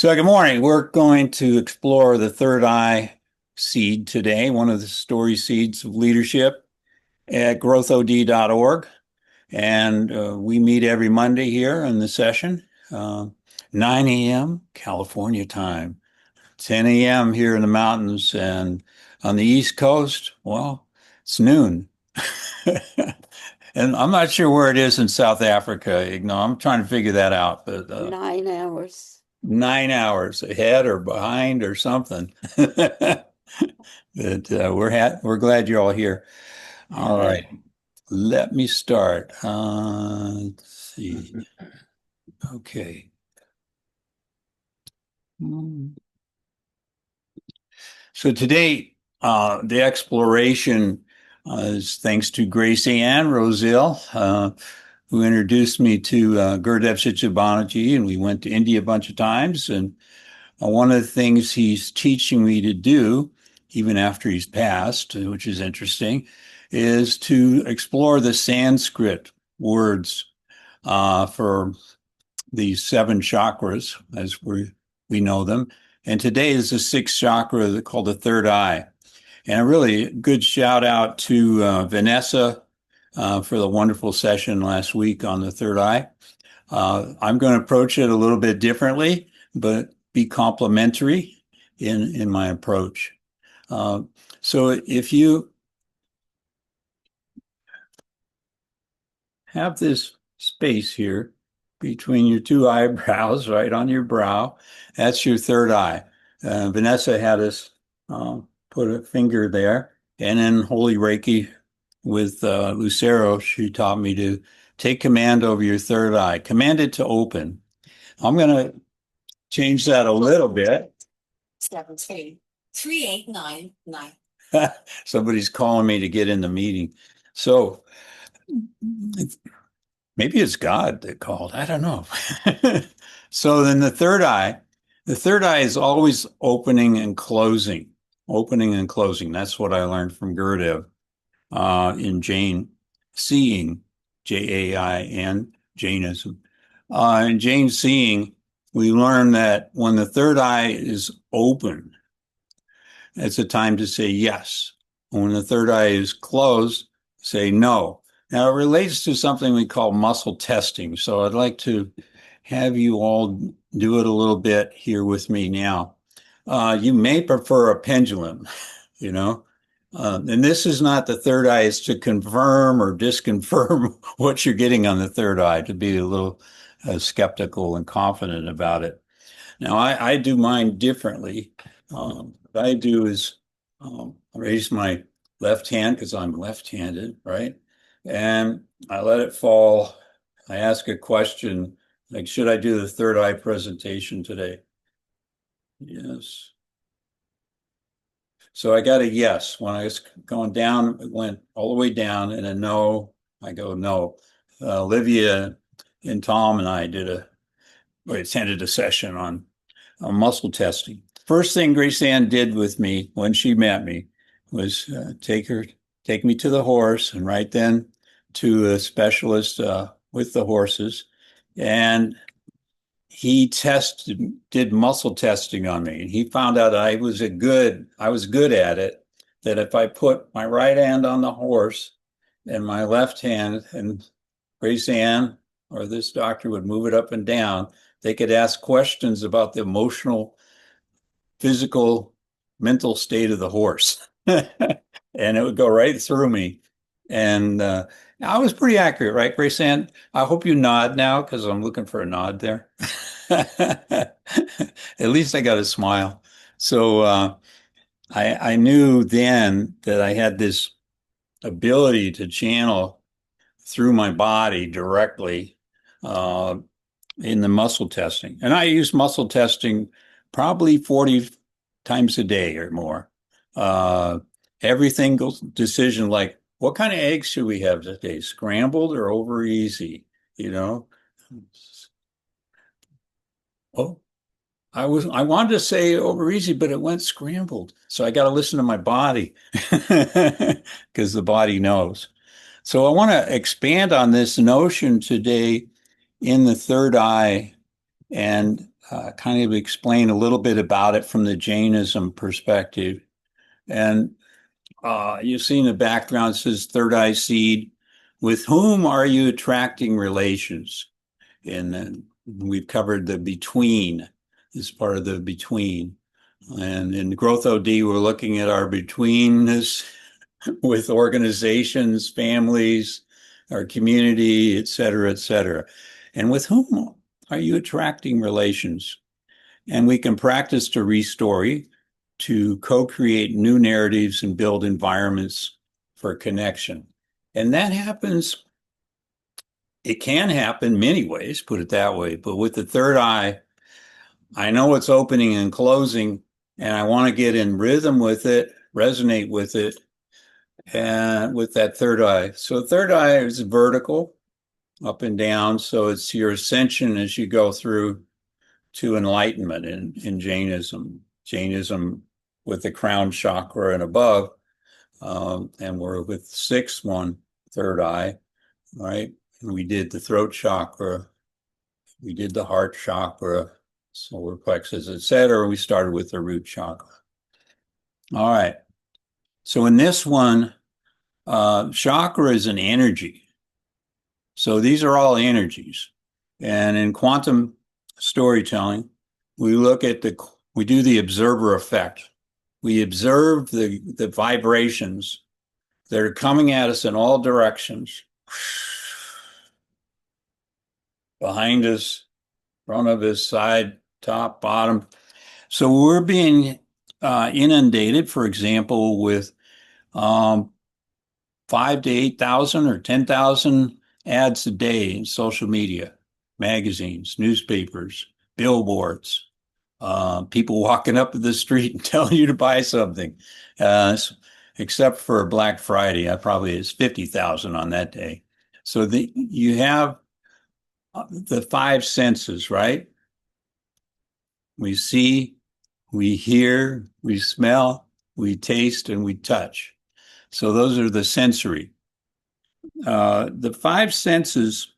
So, good morning. We're going to explore the third eye seed today, one of the story seeds of leadership at growthod.org. And we meet every Monday here in the session, uh, 9 a.m. California time, 10 a.m. here in the mountains. And on the East Coast, well, it's noon. And I'm not sure where it is in South Africa. I'm trying to figure that out, but 9 hours. 9 hours ahead or behind or something. But we're glad you're all here. All right, Okay. let me start. Let's see. Okay. So today, the exploration is thanks to Grace Ann Rosille, who introduced me to Gurdev Sitchabanaji, and we went to India a bunch of times. And one of the things he's teaching me to do, even after he's passed, which is interesting, is to explore the Sanskrit words for these seven chakras as we know them. And today is the sixth chakra called the third eye. And a really good shout out to Vanessa for the wonderful session last week on the third eye. I'm going to approach it a little bit differently, but be complementary in my approach. Uh, so if you have this space here between your two eyebrows, right on your brow, that's your third eye. Vanessa had us put a finger there, and then Holy Reiki with Lucero, she taught me to take command over your third eye, command it to open. I'm going to change that a little bit. 73899. Somebody's calling me to get in the meeting. So maybe it's God that called. I don't know. So then the third eye is always opening and closing, opening and closing. That's what I learned from Gurdev in Jain seeing, Jain, Jainism. In Jain seeing, we learn that when the third eye is open, it's a time to say yes. When the third eye is closed, say no. Now, it relates to something we call muscle testing. So I'd like to have you all do it a little bit here with me now. You may prefer a pendulum, you know, and this is not the third eye, it's to confirm or disconfirm what you're getting on the third eye, to be a little skeptical and confident about it. Now, I do mine differently. What I do is raise my left hand because I'm left-handed, right? And I let it fall. I ask a question like, should I do the third eye presentation today? Yes. So I got a yes. When I was going down, it went all the way down, and a no, I go no. Olivia and Tom and I we attended a session on muscle testing. First thing Grace Ann did with me when she met me was take me to the horse, and right then to a specialist with the horses, and he did muscle testing on me, and he found out I was good at it. That if I put my right hand on the horse and my left hand, and Grace Ann or this doctor would move it up and down, they could ask questions about the emotional, physical, mental state of the horse. And it would go right through me. And I was pretty accurate, right, Grace Ann? I hope you nod now because I'm looking for a nod there. At least I got a smile. So I knew then that I had this ability to channel through my body directly uh, in the muscle testing. And I use muscle testing probably 40 times a day or more. Uh, Everything goes decision like, what kind of eggs should we have today? Scrambled or over easy? You know? Oh, I wanted to say over easy, but it went scrambled. So I got to listen to my body because the body knows. So I want to expand on this notion today in the third eye and kind of explain a little bit about it from the Jainism perspective. And you see in the background, it says third eye seed. With whom are you attracting relations? And then we've covered the between, as part of the between. And in Growth OD, we're looking at our betweenness with organizations, families, our community, et cetera, et cetera. And with whom are you attracting relations? And we can practice to restory, to co-create new narratives and build environments for connection. And that happens, it can happen many ways, put it that way. But with the third eye, I know it's opening and closing, and I want to get in rhythm with it, resonate with it, and with that third eye. So third eye is vertical, up and down. So it's your ascension as you go through to enlightenment in Jainism. Jainism with the crown chakra and above, and we're with the sixth one, third eye, right? And we did the throat chakra, we did the heart chakra, solar plexus, etc. We started with the root chakra. All right. So in this one, chakra is an energy. So these are all energies. And in quantum storytelling, we do the observer effect. We observe the vibrations that are coming at us in all directions, behind us, front of us, side, top, bottom. So we're being inundated, for example, with 5 to 8,000 or 10,000 ads a day in social media, magazines, newspapers, billboards, people walking up the street and telling you to buy something. Except for Black Friday, I probably is 50,000 on that day. So you have the five senses, right? We see, we hear, we smell, we taste, and we touch. So those are the sensory. The five senses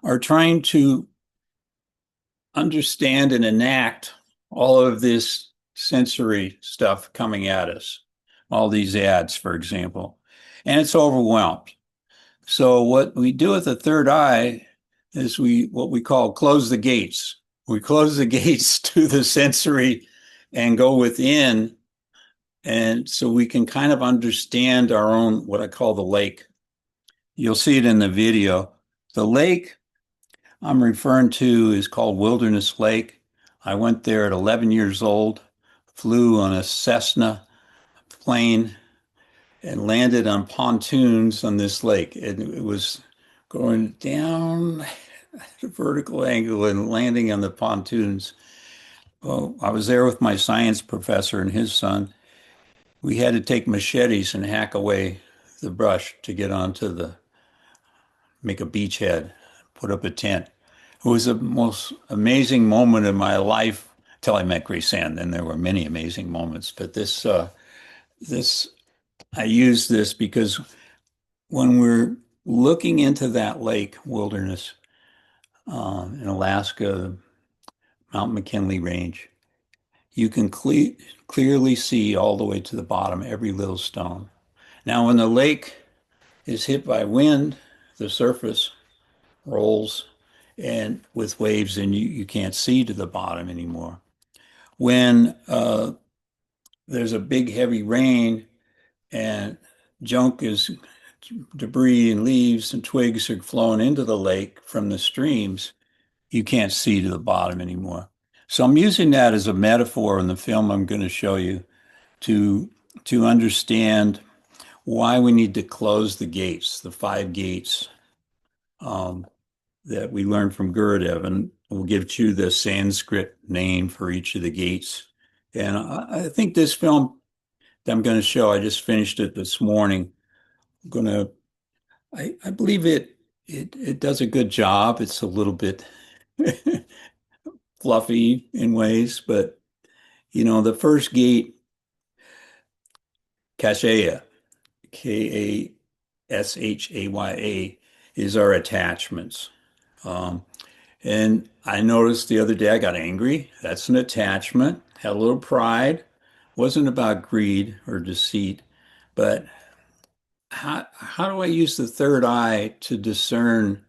are trying to understand and enact all of this sensory stuff coming at us, all these ads, for example, and it's overwhelmed. So what we do with the third eye is what we call close the gates. We close the gates to the sensory and go within, and so we can kind of understand our own, what I call the lake. You'll see it in the video. The lake I'm referring to is called Wilderness Lake. I went there at 11 years old, flew on a Cessna plane and landed on pontoons on this lake. And it was going down at a vertical angle and landing on the pontoons. Well, I was there with my science professor and his son. We had to take machetes and hack away the brush to get make a beachhead, put up a tent. It was the most amazing moment in my life till I met Grace Ann. Then there were many amazing moments, but I use this because when we're looking into that lake wilderness in Alaska, Mount McKinley Range, you can clearly see all the way to the bottom, every little stone. Now, when the lake is hit by wind, the surface rolls and with waves, and you can't see to the bottom anymore. When there's a big heavy rain and debris and leaves and twigs are flowing into the lake from the streams, you can't see to the bottom anymore. So I'm using that as a metaphor in the film I'm going to show you to understand why we need to close the gates, the five gates that we learned from Gurudev, and we'll give you the Sanskrit name for each of the gates. And I think this film that I'm going to show, I just finished it this morning. I believe it does a good job. It's a little bit fluffy in ways, but the first gate, Kashaya, Kashaya, is our attachments. And I noticed the other day I got angry. That's an attachment. Had a little pride. Wasn't about greed or deceit, but how do I use the third eye to discern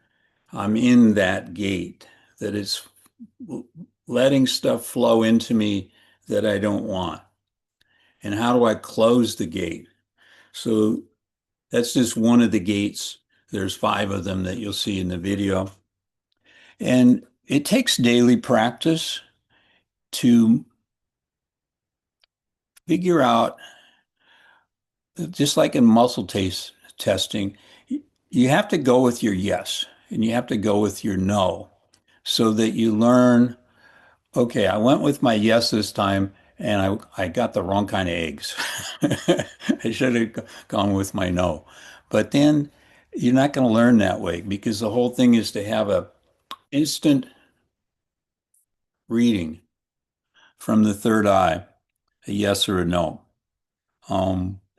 I'm in that gate, that it's letting stuff flow into me that I don't want? And how do I close the gate? So that's just one of the gates. There's five of them that you'll see in the video. And it takes daily practice to figure out, just like in muscle taste testing, you have to go with your yes and you have to go with your no so that you learn, okay, I went with my yes this time and I got the wrong kind of eggs. I should have gone with my no. But then you're not going to learn that way because the whole thing is to have a instant reading from the third eye, a yes or a no.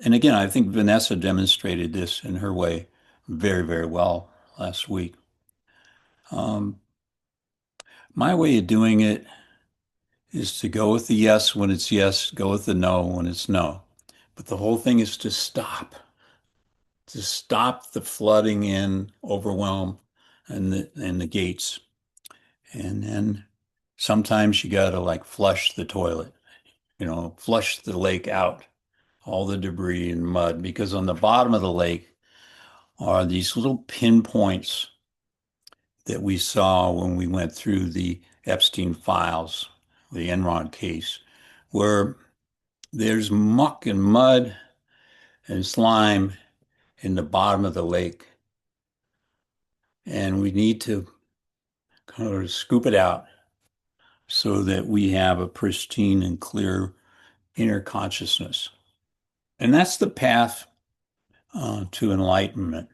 And again, I think Vanessa demonstrated this in her way very, very well last week. Um, my way of doing it is to go with the yes when it's yes, go with the no when it's no. But the whole thing is to stop the flooding in, overwhelm, and the gates. And then sometimes you got to like flush the toilet, flush the lake out, all the debris and mud, because on the bottom of the lake are these little pinpoints that we saw when we went through the Epstein files, the Enron case, where there's muck and mud and slime in the bottom of the lake. And we need to kind of scoop it out so that we have a pristine and clear inner consciousness. And that's the path to enlightenment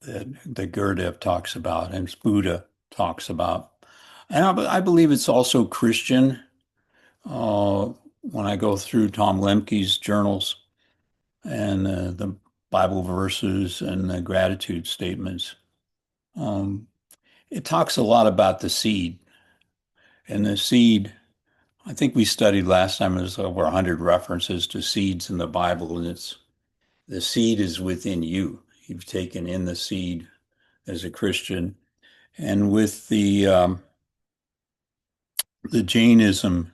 that Gurdjieff talks about and Buddha talks about. And I believe it's also Christian. Uh, when I go through Tom Lemke's journals and the Bible verses and the gratitude statements, um, it talks a lot about the seed. And the seed, I think we studied last time, there's over 100 references to seeds in the Bible, and it's the seed is within you. You've taken in the seed as a Christian. And with the Jainism,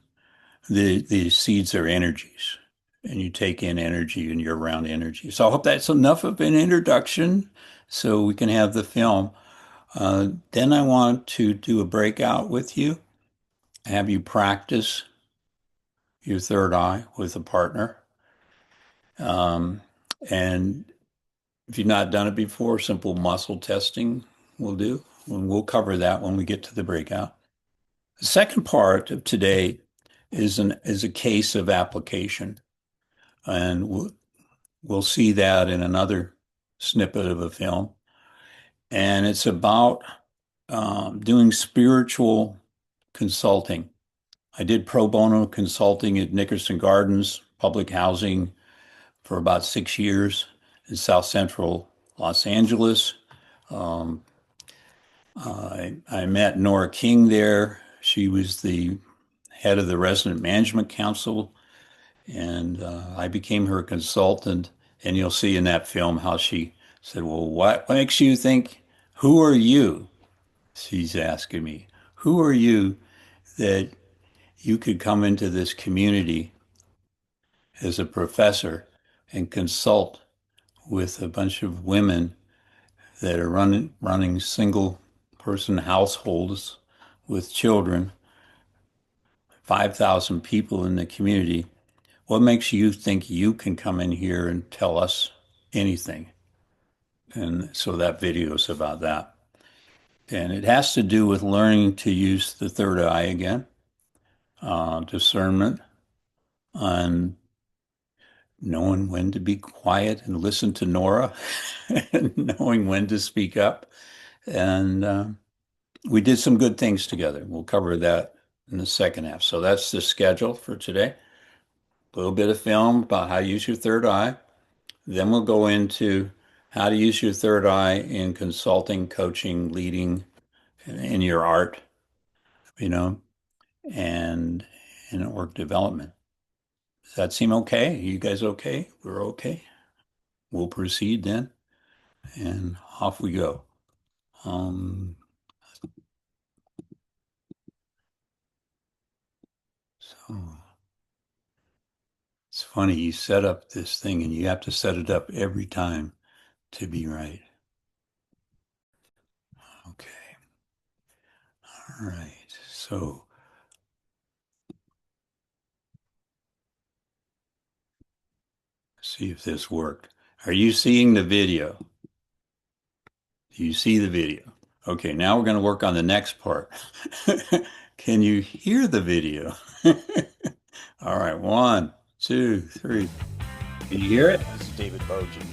the seeds are energies, and you take in energy and you're around energy. So I hope that's enough of an introduction so we can have the film. Then I want to do a breakout with you, have you practice your third eye with a partner. Um, and if you've not done it before, simple muscle testing will do. And we'll cover that when we get to the breakout. The second part of today is a case of application. And we'll see that in another snippet of a film. And it's about doing spiritual consulting. I did pro bono consulting at Nickerson Gardens Public Housing for about 6 years in South Central Los Angeles. Um, I met Nora King there. She was the head of the Resident Management Council, and I became her consultant. And you'll see in that film how she said, "Well, what makes you think, who are you?" She's asking me, "Who are you that you could come into this community as a professor and consult with a bunch of women that are running single person households with children, 5,000 people in the community. What makes you think you can come in here and tell us anything?" And so that video is about that. And it has to do with learning to use the third eye again, discernment, and knowing when to be quiet and listen to Nora, and knowing when to speak up. And we did some good things together. We'll cover that in the second half. So that's the schedule for today. A little bit of film about how to use your third eye. Then we'll go into how to use your third eye in consulting, coaching, leading, in your art, you know, and in work development. Does that seem okay? You guys okay? We're okay. We'll proceed then, and off we go. So it's funny, you set up this thing and you have to set it up every time to be right. Okay. All right. So see if this worked. Are you seeing the video? Do you see the video? Okay, now we're going to work on the next part. Can you hear the video? All right, 1, 2, 3. Can you hear it? This is David Bojan,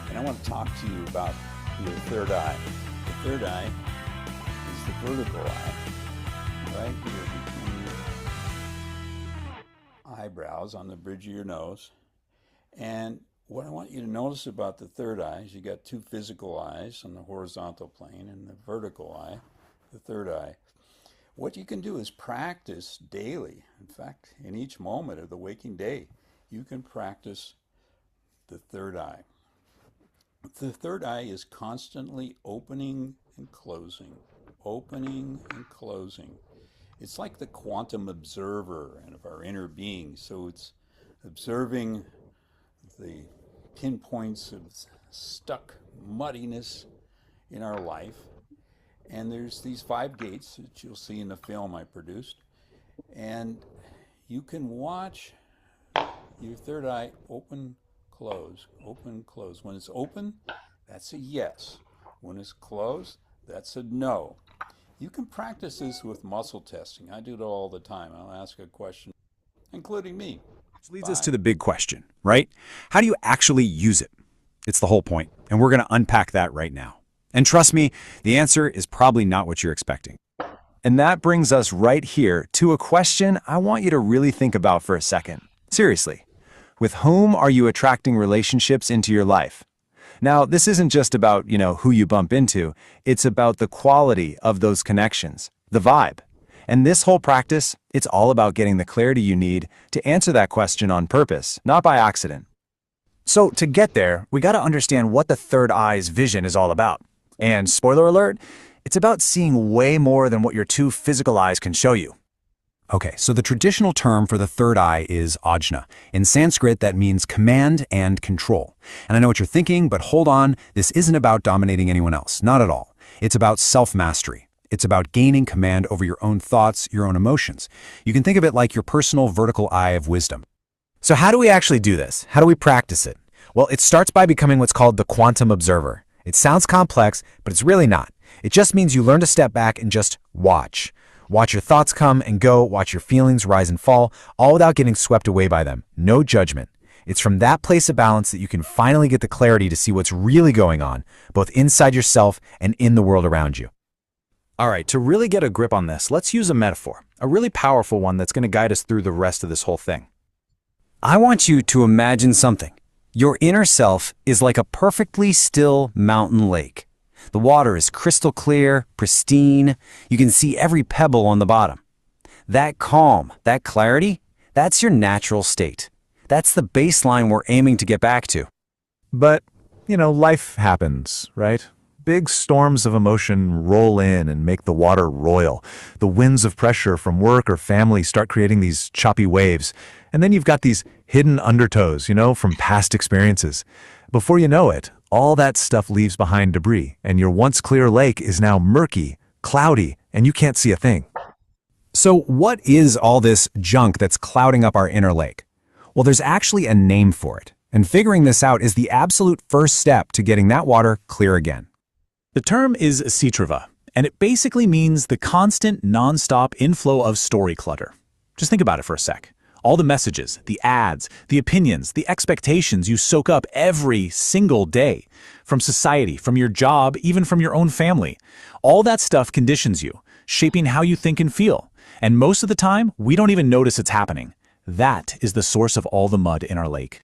and I want to talk to you about your third eye. The third eye is the vertical eye, right here between your eyebrows on the bridge of your nose. And what I want you to notice about the third eye is you got two physical eyes on the horizontal plane and the vertical eye, the third eye. What you can do is practice daily. In fact, in each moment of the waking day, you can practice the third eye. The third eye is constantly opening and closing, opening and closing. It's like the quantum observer of our inner being. So it's observing the pinpoints of stuck muddiness in our life. And there's these 5 gates that you'll see in the film I produced. And you can watch your third eye open, close, open, close. When it's open, that's a yes. When it's closed, that's a no. You can practice this with muscle testing. I do it all the time. I'll ask a question, including me. Which leads us to the big question, right? How do you actually use it? It's the whole point, and we're going to unpack that right now. And trust me, the answer is probably not what you're expecting. And that brings us right here to a question I want you to really think about for a second. Seriously, with whom are you attracting relationships into your life? Now, this isn't just about, who you bump into. It's about the quality of those connections, the vibe. And this whole practice, it's all about getting the clarity you need to answer that question on purpose, not by accident. So to get there, we got to understand what the third eye's vision is all about. And spoiler alert, it's about seeing way more than what your 2 physical eyes can show you. Okay, so the traditional term for the third eye is ajna. In Sanskrit, that means command and control. And I know what you're thinking, but hold on, this isn't about dominating anyone else, not at all. It's about self-mastery. It's about gaining command over your own thoughts, your own emotions. You can think of it like your personal vertical eye of wisdom. So how do we actually do this? How do we practice it? Well, it starts by becoming what's called the quantum observer. It sounds complex, but it's really not. It just means you learn to step back and just watch. Watch your thoughts come and go, watch your feelings rise and fall, all without getting swept away by them. No judgment. It's from that place of balance that you can finally get the clarity to see what's really going on, both inside yourself and in the world around you. All right, to really get a grip on this, let's use a metaphor, a really powerful one that's going to guide us through the rest of this whole thing. I want you to imagine something. Your inner self is like a perfectly still mountain lake. The water is crystal clear, pristine. You can see every pebble on the bottom. That calm, that clarity, that's your natural state. That's the baseline we're aiming to get back to. But, life happens, right? Big storms of emotion roll in and make the water roil. The winds of pressure from work or family start creating these choppy waves. And then you've got these hidden undertows, from past experiences. Before you know it, all that stuff leaves behind debris, and your once clear lake is now murky, cloudy, and you can't see a thing. So what is all this junk that's clouding up our inner lake? Well, there's actually a name for it, and figuring this out is the absolute first step to getting that water clear again. The term is citrava, and it basically means the constant, non-stop inflow of story clutter. Just think about it for a sec. All the messages, the ads, the opinions, the expectations you soak up every single day. From society, from your job, even from your own family. All that stuff conditions you, shaping how you think and feel. And most of the time, we don't even notice it's happening. That is the source of all the mud in our lake.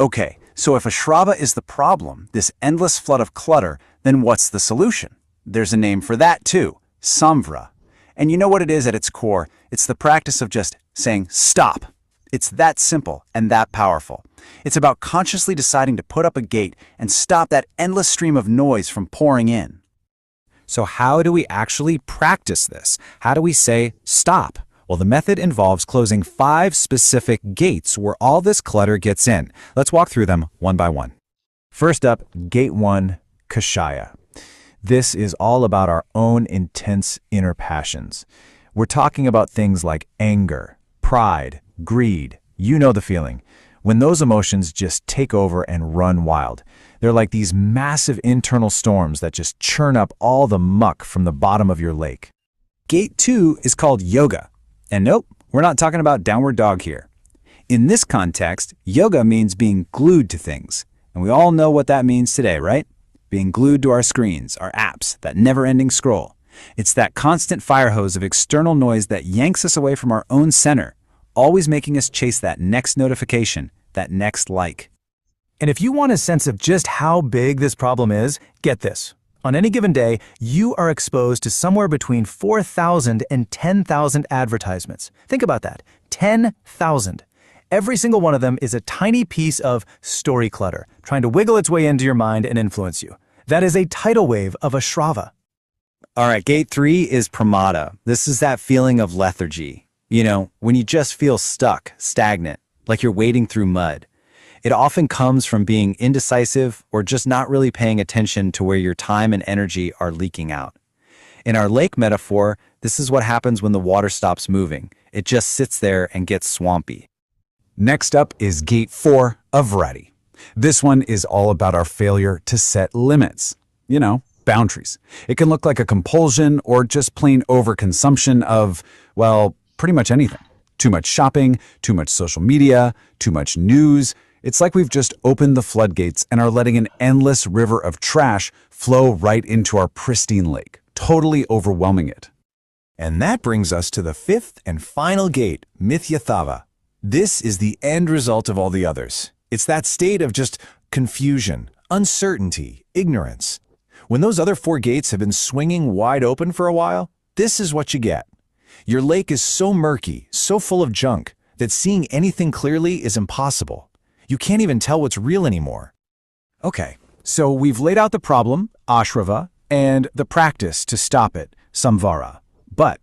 Okay, so if a Shrava is the problem, this endless flood of clutter, then what's the solution? There's a name for that too. Samvara. And you know what it is at its core? It's the practice of just saying stop. It's that simple and that powerful. It's about consciously deciding to put up a gate and stop that endless stream of noise from pouring in. So how do we actually practice this? How do we say stop? Well, the method involves closing 5 specific gates where all this clutter gets in. Let's walk through them one by one. First up, Gate 1, Kashaya. This is all about our own intense inner passions. We're talking about things like anger, pride, greed. You know the feeling. When those emotions just take over and run wild. They're like these massive internal storms that just churn up all the muck from the bottom of your lake. Gate 2 is called yoga. And nope, we're not talking about downward dog here. In this context, yoga means being glued to things. And we all know what that means today, right? Being glued to our screens, our apps, that never-ending scroll. It's that constant fire hose of external noise that yanks us away from our own center, always making us chase that next notification, that next like. And if you want a sense of just how big this problem is, get this. On any given day, you are exposed to somewhere between 4,000 and 10,000 advertisements. Think about that. 10,000. Every single one of them is a tiny piece of story clutter, trying to wiggle its way into your mind and influence you. That is a tidal wave of a Shrava. All right, Gate 3 is pramada. This is that feeling of lethargy. You know, when you just feel stuck, stagnant, like you're wading through mud. It often comes from being indecisive or just not really paying attention to where your time and energy are leaking out. In our lake metaphor, this is what happens when the water stops moving. It just sits there and gets swampy. Next up is Gate 4 of Vrati. This one is all about our failure to set limits. You know, boundaries. It can look like a compulsion or just plain overconsumption of, well, pretty much anything. Too much shopping, too much social media, too much news. It's like we've just opened the floodgates and are letting an endless river of trash flow right into our pristine lake, totally overwhelming it. And that brings us to the 5th and final gate, Mithyatthava. This is the end result of all the others. It's that state of just confusion, uncertainty, ignorance. When those other 4 gates have been swinging wide open for a while, this is what you get. Your lake is so murky, so full of junk, that seeing anything clearly is impossible. You can't even tell what's real anymore. Okay, so we've laid out the problem, ashrava, and the practice to stop it, samvara. But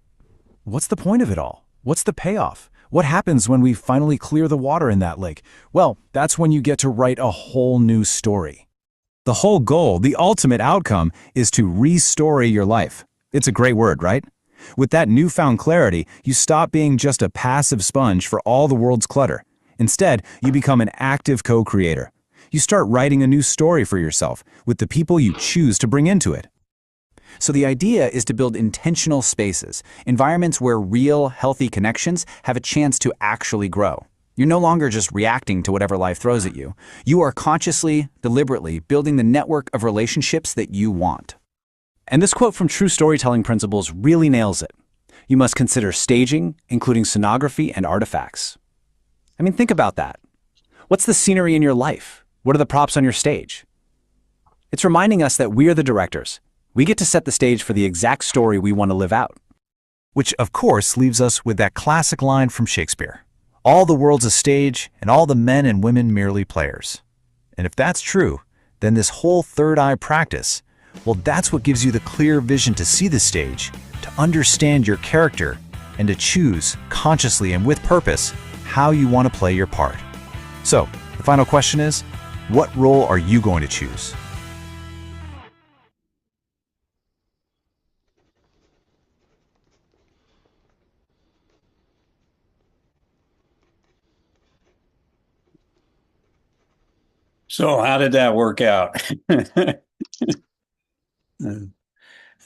what's the point of it all? What's the payoff? What happens when we finally clear the water in that lake? Well, that's when you get to write a whole new story. The whole goal, the ultimate outcome, is to re-story your life. It's a great word, right? With that newfound clarity, you stop being just a passive sponge for all the world's clutter. Instead, you become an active co-creator. You start writing a new story for yourself with the people you choose to bring into it. So the idea is to build intentional spaces, environments where real, healthy connections have a chance to actually grow. You're no longer just reacting to whatever life throws at you. You are consciously, deliberately building the network of relationships that you want. And this quote from True Storytelling Principles really nails it. You must consider staging, including scenography and artifacts. I mean, think about that. What's the scenery in your life? What are the props on your stage? It's reminding us that we are the directors. We get to set the stage for the exact story we want to live out. Which, of course, leaves us with that classic line from Shakespeare. All the world's a stage, and all the men and women merely players. And if that's true, then this whole third eye practice, well, that's what gives you the clear vision to see the stage, to understand your character, and to choose, consciously and with purpose, how you want to play your part. So, the final question is, what role are you going to choose? So how did that work out?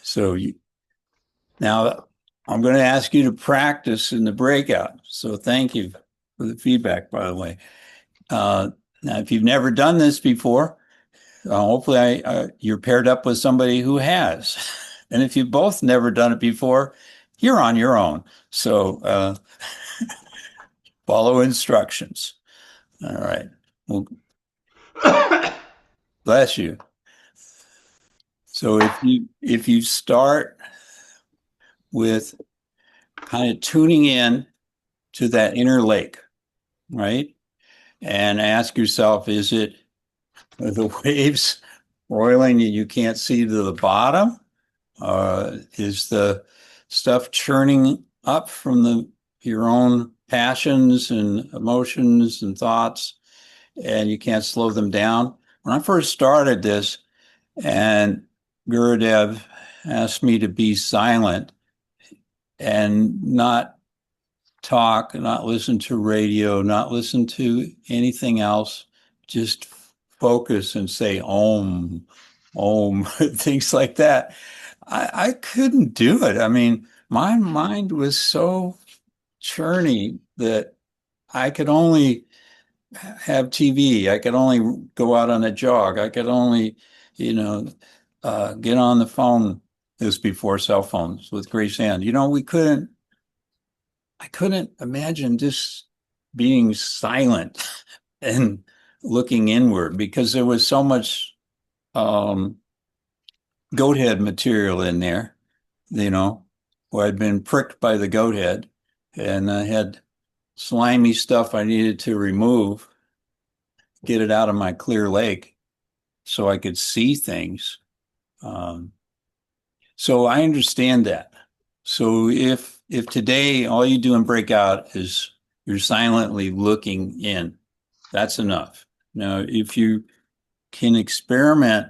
So now I'm going to ask you to practice in the breakout. So thank you for the feedback, by the way. Now, if you've never done this before, hopefully you're paired up with somebody who has. And if you've both never done it before, you're on your own. So follow instructions. All right. Well, bless you. So if you start with kind of tuning in to that inner lake, right? And ask yourself, is it the waves roiling and you can't see to the bottom? Is the stuff churning up from your own passions and emotions and thoughts, and you can't slow them down? When I first started this, and Gurudev asked me to be silent and not talk, not listen to radio, not listen to anything else, just focus and say om, things like that. I couldn't do it. I mean, my mind was so churny that I could only have TV. I could only go out on a jog. I could only, you know, get on the phone. This was before cell phones with Grace Ann. I couldn't imagine just being silent and looking inward because there was so much um, goat head material in there, where I'd been pricked by the goat head and I had slimy stuff I needed to remove, get it out of my clear lake so I could see things. Um, so I understand that. So if today all you do in breakout is you're silently looking in, that's enough. Now, if you can experiment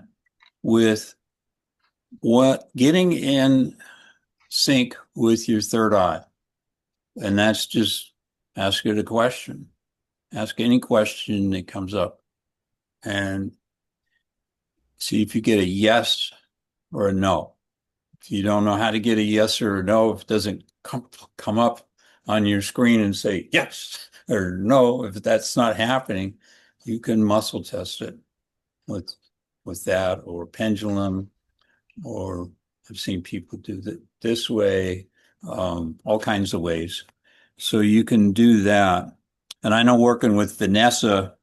with getting in sync with your third eye, and that's just ask it a question. Ask any question that comes up and see if you get a yes or a no. If you don't know how to get a yes or a no, if it doesn't come up on your screen and say yes or no, if that's not happening, you can muscle test it with that or pendulum, or I've seen people do that this way, all kinds of ways. So you can do that. And I know working with Vanessa,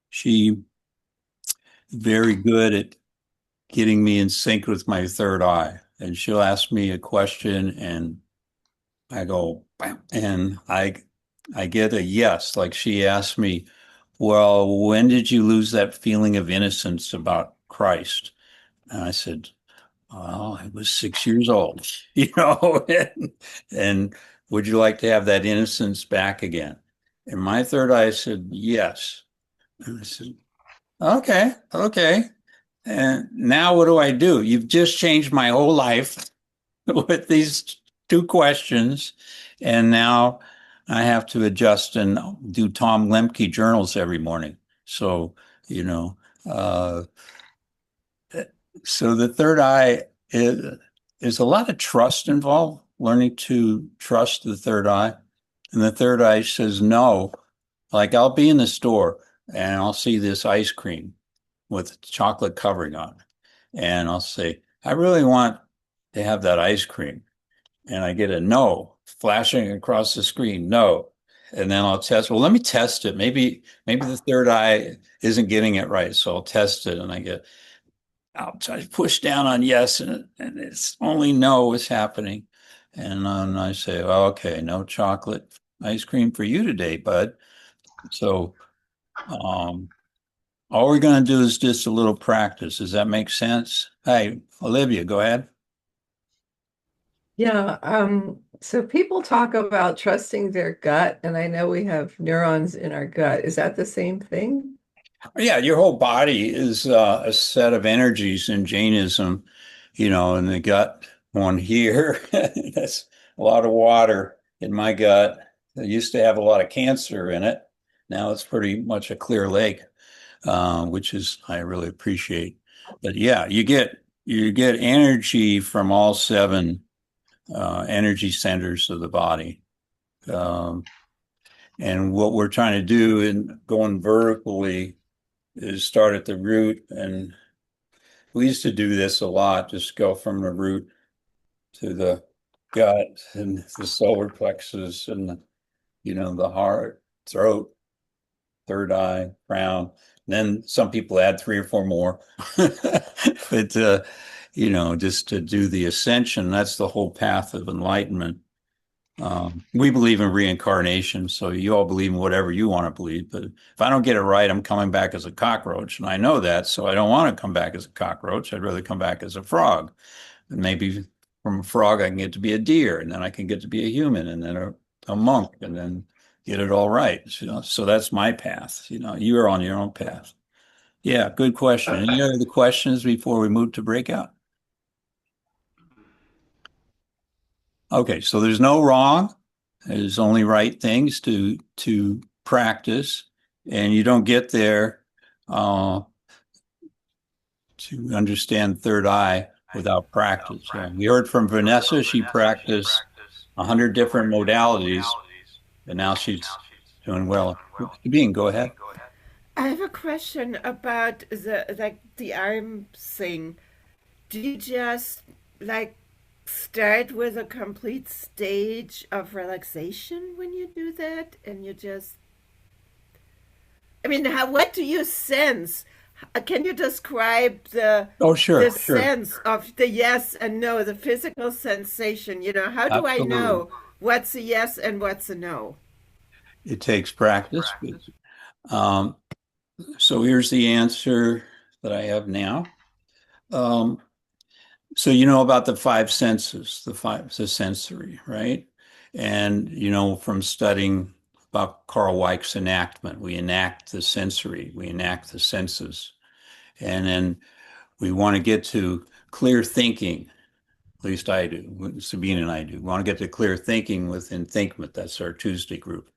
she very good at getting me in sync with my third eye. And she'll ask me a question and I go, bam, and I get a yes. Like she asked me, well, when did you lose that feeling of innocence about Christ? And I said, well, I was 6 years old, and would you like to have that innocence back again? And my third eye said, yes. And I said, okay. And now what do I do? You've just changed my whole life with these two questions. And now I have to adjust and do Tom Lemke journals every morning. So, you know, uh, so the third eye is a lot of trust involved, learning to trust the third eye. And the third eye says no. Like I'll be in the store and I'll see this ice cream with chocolate covering on it. And I'll say, I really want to have that ice cream. And I get a no flashing across the screen, no. And then I'll test, well, let me test it. Maybe the third eye isn't getting it right. So I'll test it and I'll try to push down on yes, and it's only no is happening. And then I say, well, okay, no chocolate ice cream for you today, bud. So um, all we're going to do is just a little practice. Does that make sense? Hey, Olivia, go ahead. Yeah, so people talk about trusting their gut, and I know we have neurons in our gut. Is that the same thing? Yeah, your whole body is a set of energies in Jainism, and the gut one here. That's a lot of water in my gut. I used to have a lot of cancer in it. Now it's pretty much a clear lake, which is I really appreciate. But yeah, you get energy from all seven energy centers of the body. Um, and what we're trying to do in going vertically is start at the root. And we used to do this a lot, just go from the root to the gut and the solar plexus and the heart, throat, third eye, crown. And then some people add three or four more. But just to do the ascension. That's the whole path of enlightenment. We believe in reincarnation, so you all believe in whatever you want to believe. But if I don't get it right, I'm coming back as a cockroach, and I know that, so I don't want to come back as a cockroach. I'd rather come back as a frog. And maybe from a frog, I can get to be a deer, and then I can get to be a human, and then a monk, and then get it all right. So that's my path. You are on your own path. Yeah, good question. Any other questions before we move to breakout? Okay, so there's no wrong. There's only right things to practice, and you don't get there to understand third eye without practice. Yeah. We heard from Vanessa; she practiced 100 different modalities, and now she's doing well. Being, go ahead. I have a question about the arm thing. Do you just like start with a complete stage of relaxation when you do that, and you just I mean, what do you sense? Can you describe Oh, the sure, sure. sense of the yes and no, the physical sensation? How do I Absolutely. know what's a yes and what's a no? It takes practice. Um, so here's the answer that I have now. Um, So you know about the five senses, the sensory, right? And from studying about Carl Weick's enactment, we enact the sensory, we enact the senses. And then we want to get to clear thinking, at least I do, Sabine and I do. We want to get to clear thinking within Thinkment. That's our Tuesday group.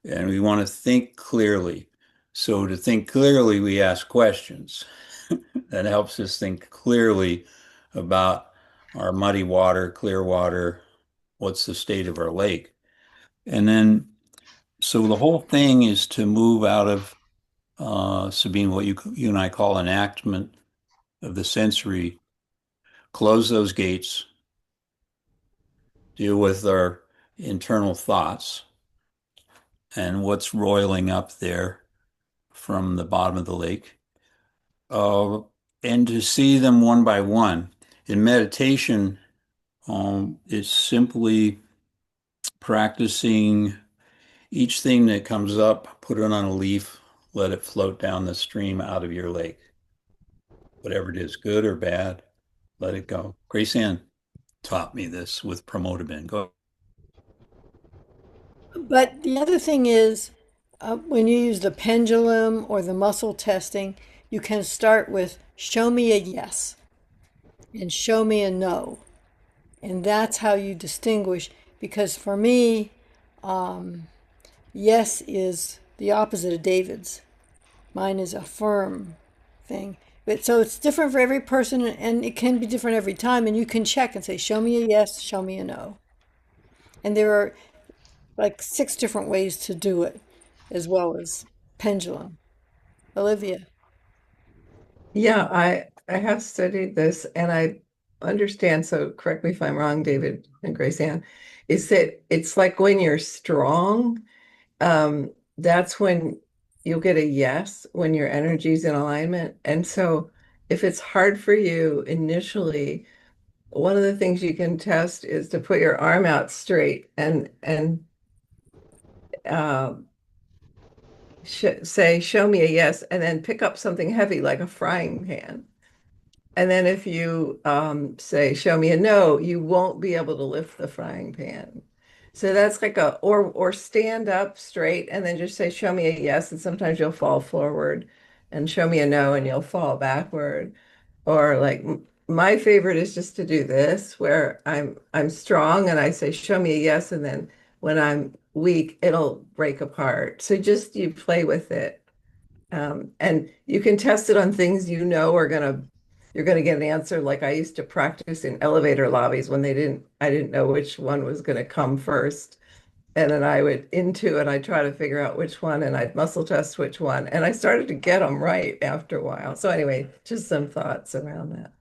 And we want to think clearly. So to think clearly, we ask questions. That helps us think clearly about our muddy water, clear water, what's the state of our lake. And then, so the whole thing is to move out of, Sabine, what you and I call enactment of the sensory, close those gates, deal with our internal thoughts and what's roiling up there from the bottom of the lake, uh, and to see them one by one. In meditation, it's simply practicing each thing that comes up, put it on a leaf, let it float down the stream out of your lake. Whatever it is, good or bad, let it go. Grace Ann taught me this with Promodabin. Go. But the other thing is, when you use the pendulum or the muscle testing, you can start with show me a yes and show me a no. And that's how you distinguish. Because for me, yes is the opposite of David's. Mine is a firm thing. But so it's different for every person, and it can be different every time. And you can check and say, show me a yes, show me a no. And there are like six different ways to do it, as well as pendulum. Olivia. Yeah, I have studied this and I understand, so correct me if I'm wrong, David and Grace Ann, is that it's like when you're strong, that's when you'll get a yes when your energy's in alignment. And so if it's hard for you initially, one of the things you can test is to put your arm out straight and uh, sh say, show me a yes, and then pick up something heavy like a frying pan. And then if you say, show me a no, you won't be able to lift the frying pan. So that's like or stand up straight and then just say, show me a yes. And sometimes you'll fall forward and show me a no and you'll fall backward. Or like my favorite is just to do this where I'm strong and I say, show me a yes. And then when I'm weak, it'll break apart. So just you play with it. And you can test it on things you're gonna get an answer. Like I used to practice in elevator lobbies when I didn't know which one was gonna come first. And then I would into it, I'd try to figure out which one and I'd muscle test which one. And I started to get them right after a while. So anyway, just some thoughts around that.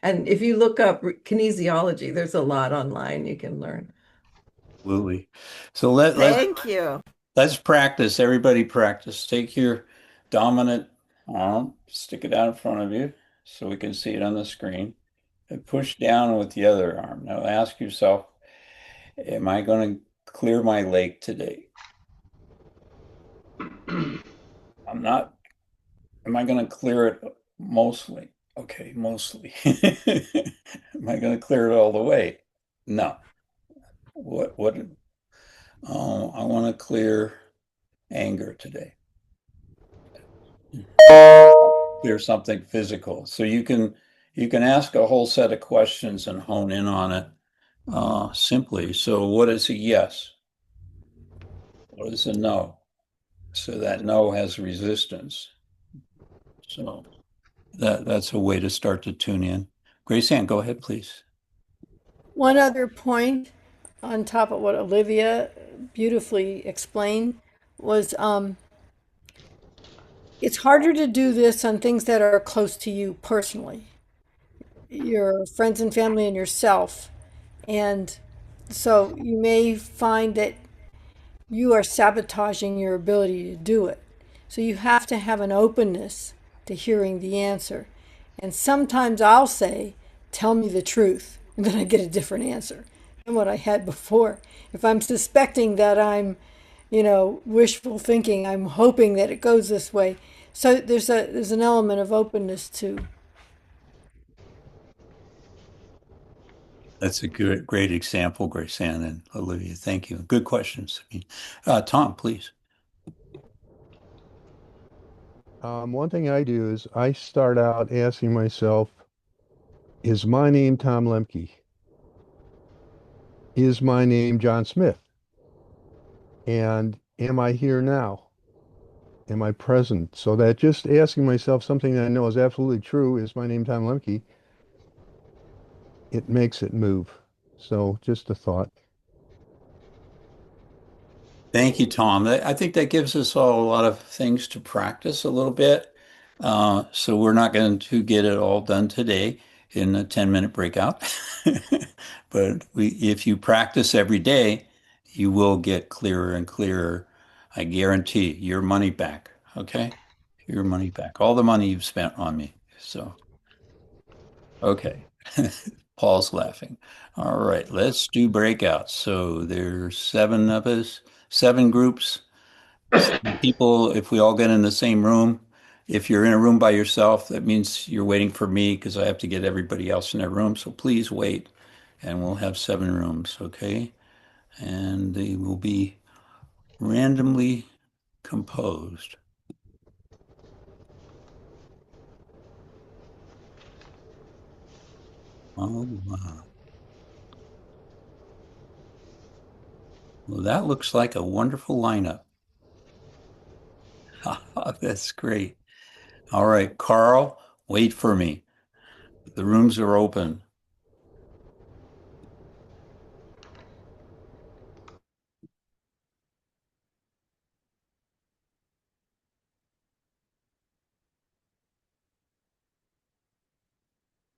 And if you look up kinesiology, there's a lot online you can learn. Absolutely. So Thank you. let's practice. Everybody practice. Take your dominant arm, stick it out in front of you so we can see it on the screen. and push down with the other arm. Now ask yourself, am I going to clear my lake today? I'm not. Am I going to clear it mostly? Okay, mostly. Am I going to clear it all the way? No. What? Oh, I want to clear anger today. Clear something physical. So you can ask a whole set of questions and hone in on it simply. So what is a yes? What is a no? So that no has resistance. So that's a way to start to tune in. Grace Ann, go ahead, please. One other point on top of what Olivia beautifully explained was it's harder to do this on things that are close to you personally, your friends and family and yourself. And so you may find that you are sabotaging your ability to do it. So you have to have an openness to hearing the answer. And sometimes I'll say, tell me the truth. And then I get a different answer than what I had before. If I'm suspecting that I'm, wishful thinking, I'm hoping that it goes this way. So there's an element of openness too. That's a good, great example, Grace Ann and Olivia. Thank you. Good questions. Tom, please. One thing I do is I start out asking myself, is my name Tom Lemke? Is my name John Smith? And am I here now? Am I present? So that just asking myself something that I know is absolutely true, is my name Tom Lemke, it makes it move. So just a thought. Thank you, Tom. I think that gives us all a lot of things to practice a little bit. So we're not going to get it all done today in a 10-minute breakout. But if you practice every day, you will get clearer and clearer. I guarantee your money back. Okay? Your money back. All the money you've spent on me. So, okay. Paul's laughing. All right, let's do breakouts. So there's seven of us, seven groups, seven people. If we all get in the same room, if you're in a room by yourself, that means you're waiting for me because I have to get everybody else in their room. So please wait, and we'll have seven rooms, okay? And they will be randomly composed. Oh, wow. Well, that looks like a wonderful lineup. That's great. All right, Carl, wait for me. The rooms are open.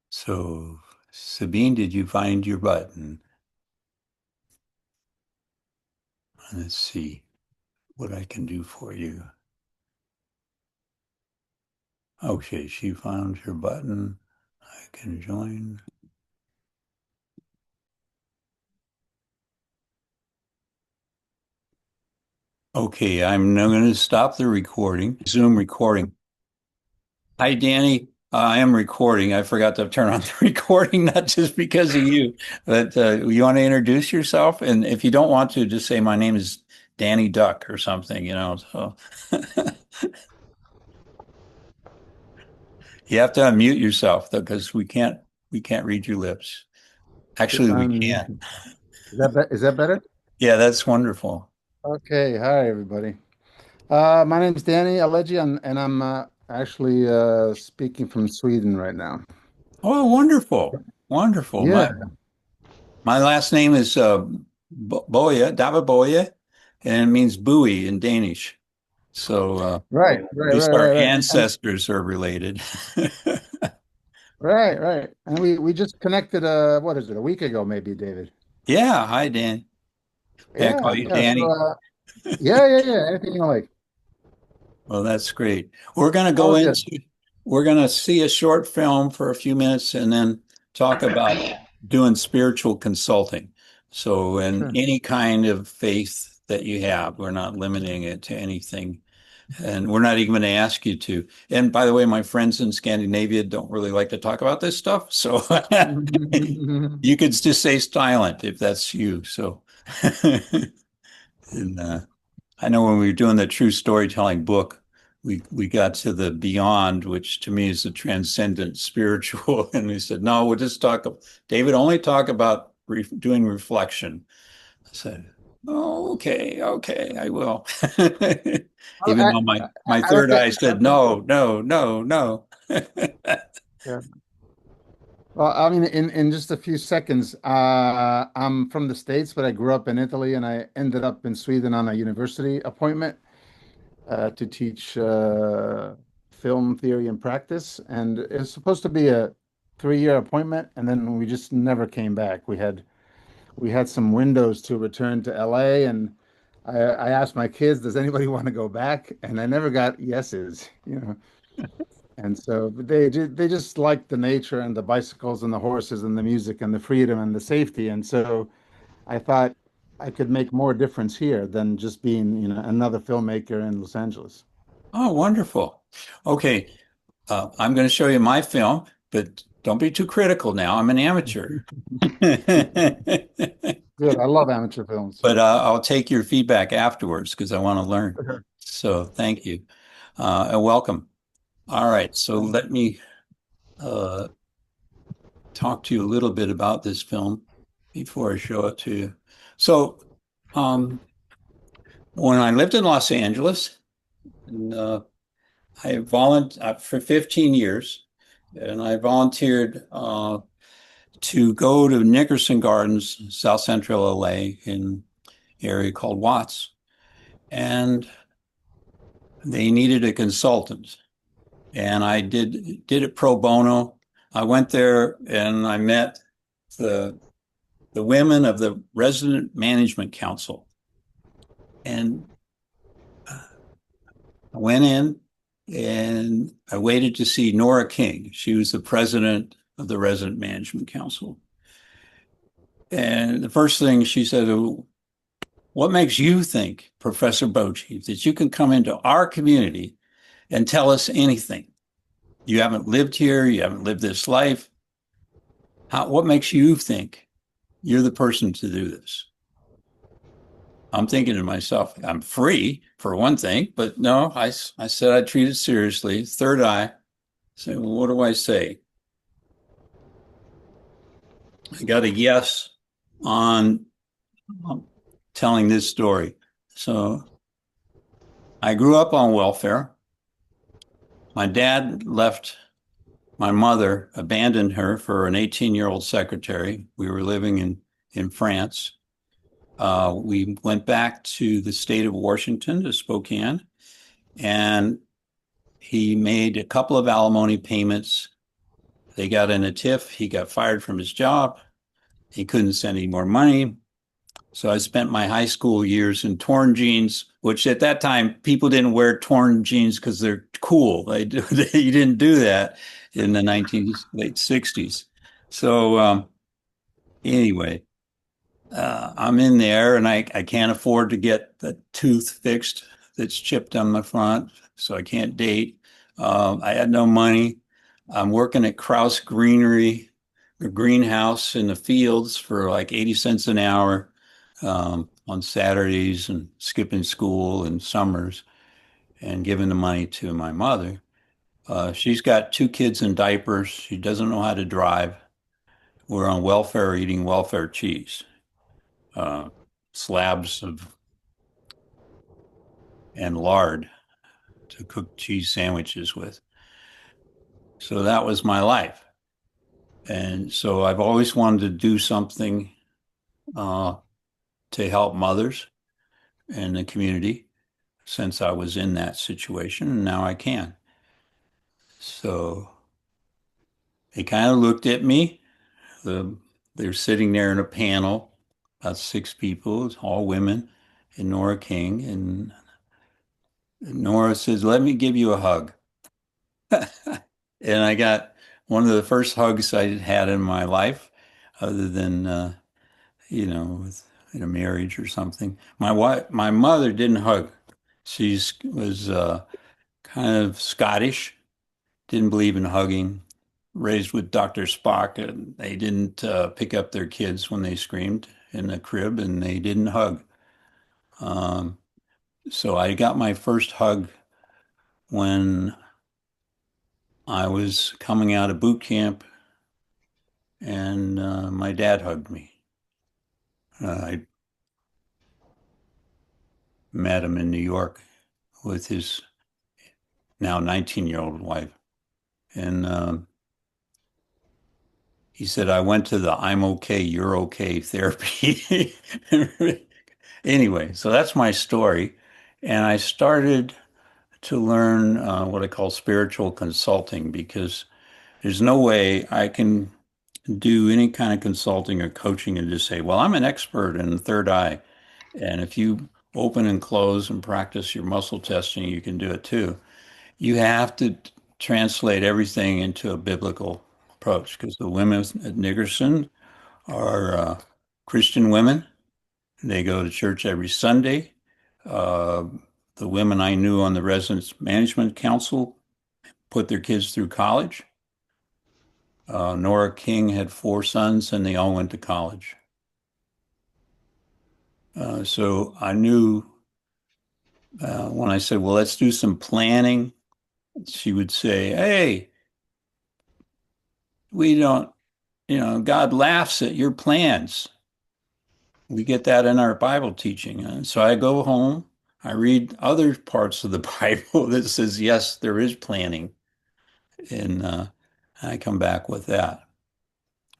So, Sabine, did you find your button? Let's see what I can do for you. Okay, she found her button. I can join. Okay, I'm now going to stop the recording, Zoom recording. Hi, Danny. I am recording. I forgot to turn on the recording, not just because of you, but you want to introduce yourself? And if you don't want to, just say my name is Danny Duck or something, So you have to unmute yourself though, because we can't read your lips. Actually, we can. Unmuted. Is that better? Yeah, that's wonderful. Okay. Hi, everybody. My name is Danny Alegi, and I'm actually speaking from Sweden right now. Oh, wonderful. Wonderful. Yeah. My last name is Boye, David Boye, and it means buoy in Danish. So Right. at Right. least Right. our Right. Right. ancestors are related. Right. Right. And we just connected. What is it? A week ago, maybe, David. Yeah, hi Dan. May I call Yeah. you Yeah. So, Danny? yeah. Yeah. Yeah. Anything you like. Well, that's great. We're going to All go good. into, we're going to see a short film for a few minutes and then talk about doing spiritual consulting. So, in Sure. any kind of faith that you have, we're not limiting it to anything. And we're not even going to ask you to. And by the way, my friends in Scandinavia don't really like to talk about this stuff. So you could just say silent if that's you. So, and, I know when we were doing the true storytelling book, we got to the beyond, which to me is the transcendent spiritual. And we said, no, we'll just talk, David, only talk about doing reflection. I said, oh, okay, I will. Well, Even though my I don't third think. eye said, no, no, no, no. Yeah. Well, I mean, in just a few seconds, I'm from the States, but I grew up in Italy, and I ended up in Sweden on a university appointment to teach film theory and practice. And it's supposed to be a 3-year appointment, and then we just never came back. We had some windows to return to LA, and I asked my kids, "Does anybody want to go back?" And I never got yeses, you know. And so they just liked the nature and the bicycles and the horses and the music and the freedom and the safety. And so I thought I could make more difference here than just being, another filmmaker in Los Angeles. Oh, wonderful. Okay, I'm going to show you my film, but don't be too critical now. I'm an amateur. Good. I love amateur films. But I'll take your feedback afterwards because I want to learn. So thank you and welcome. All right, so let me uh, talk to you a little bit about this film before I show it to you. So when I lived in Los Angeles, and, I volunteered for 15 years, and I volunteered to go to Nickerson Gardens, South Central LA, in an area called Watts. And they needed a consultant. And I did it pro bono. I went there and I met the women of the Resident Management Council. And I went in and I waited to see Nora King. She was the president of the Resident Management Council. And the first thing she said, what makes you think, Professor Bochi, that you can come into our community and tell us anything? You haven't lived here. You haven't lived this life. What makes you think you're the person to do this? I'm thinking to myself, I'm free for one thing, but no, I said I'd treat it seriously. Third eye, say, well, what do I say? I got a yes on telling this story. So I grew up on welfare. My dad left my mother, abandoned her for an 18-year-old secretary. We were living in France. We went back to the state of Washington, to Spokane, and he made a couple of alimony payments. They got in a tiff. He got fired from his job. He couldn't send any more money. So I spent my high school years in torn jeans, which at that time people didn't wear torn jeans because they're cool. You didn't do that in the late 60s. So anyway, I'm in there and I can't afford to get the tooth fixed that's chipped on the front, so I can't date. I had no money. I'm working at Kraus Greenery, a greenhouse in the fields for like 80 cents an hour on Saturdays and skipping school in summers and giving the money to my mother. She's got 2 kids in diapers. She doesn't know how to drive. We're on welfare eating welfare cheese, slabs of and lard to cook cheese sandwiches with. So that was my life. And so I've always wanted to do something to help mothers in the community since I was in that situation, and now I can. So they kind of looked at me. They're sitting there in a panel, about 6 people, all women, and Nora King. And Nora says, let me give you a hug. And I got one of the first hugs I had in my life, other than in a marriage or something. My mother didn't hug. She was kind of Scottish, didn't believe in hugging. Raised with Dr. Spock, and they didn't pick up their kids when they screamed in the crib, and they didn't hug. Um, so I got my first hug when I was coming out of boot camp, and my dad hugged me. I met him in New York with his now 19-year-old wife. And he said, I went to the I'm okay, you're okay therapy. Anyway, so that's my story. And I started to learn what I call spiritual consulting, because there's no way I can do any kind of consulting or coaching and just say, well, I'm an expert in the third eye. And if you open and close and practice your muscle testing, you can do it too. You have to translate everything into a biblical approach, because the women at Nickerson are Christian women. They go to church every Sunday. Uh, the women I knew on the Residence Management Council put their kids through college. Nora King had 4 sons, and they all went to college. So I knew when I said, well, let's do some planning, she would say, hey, we don't, God laughs at your plans. We get that in our Bible teaching. And so I go home, I read other parts of the Bible that says, yes, there is planning. And I come back with that.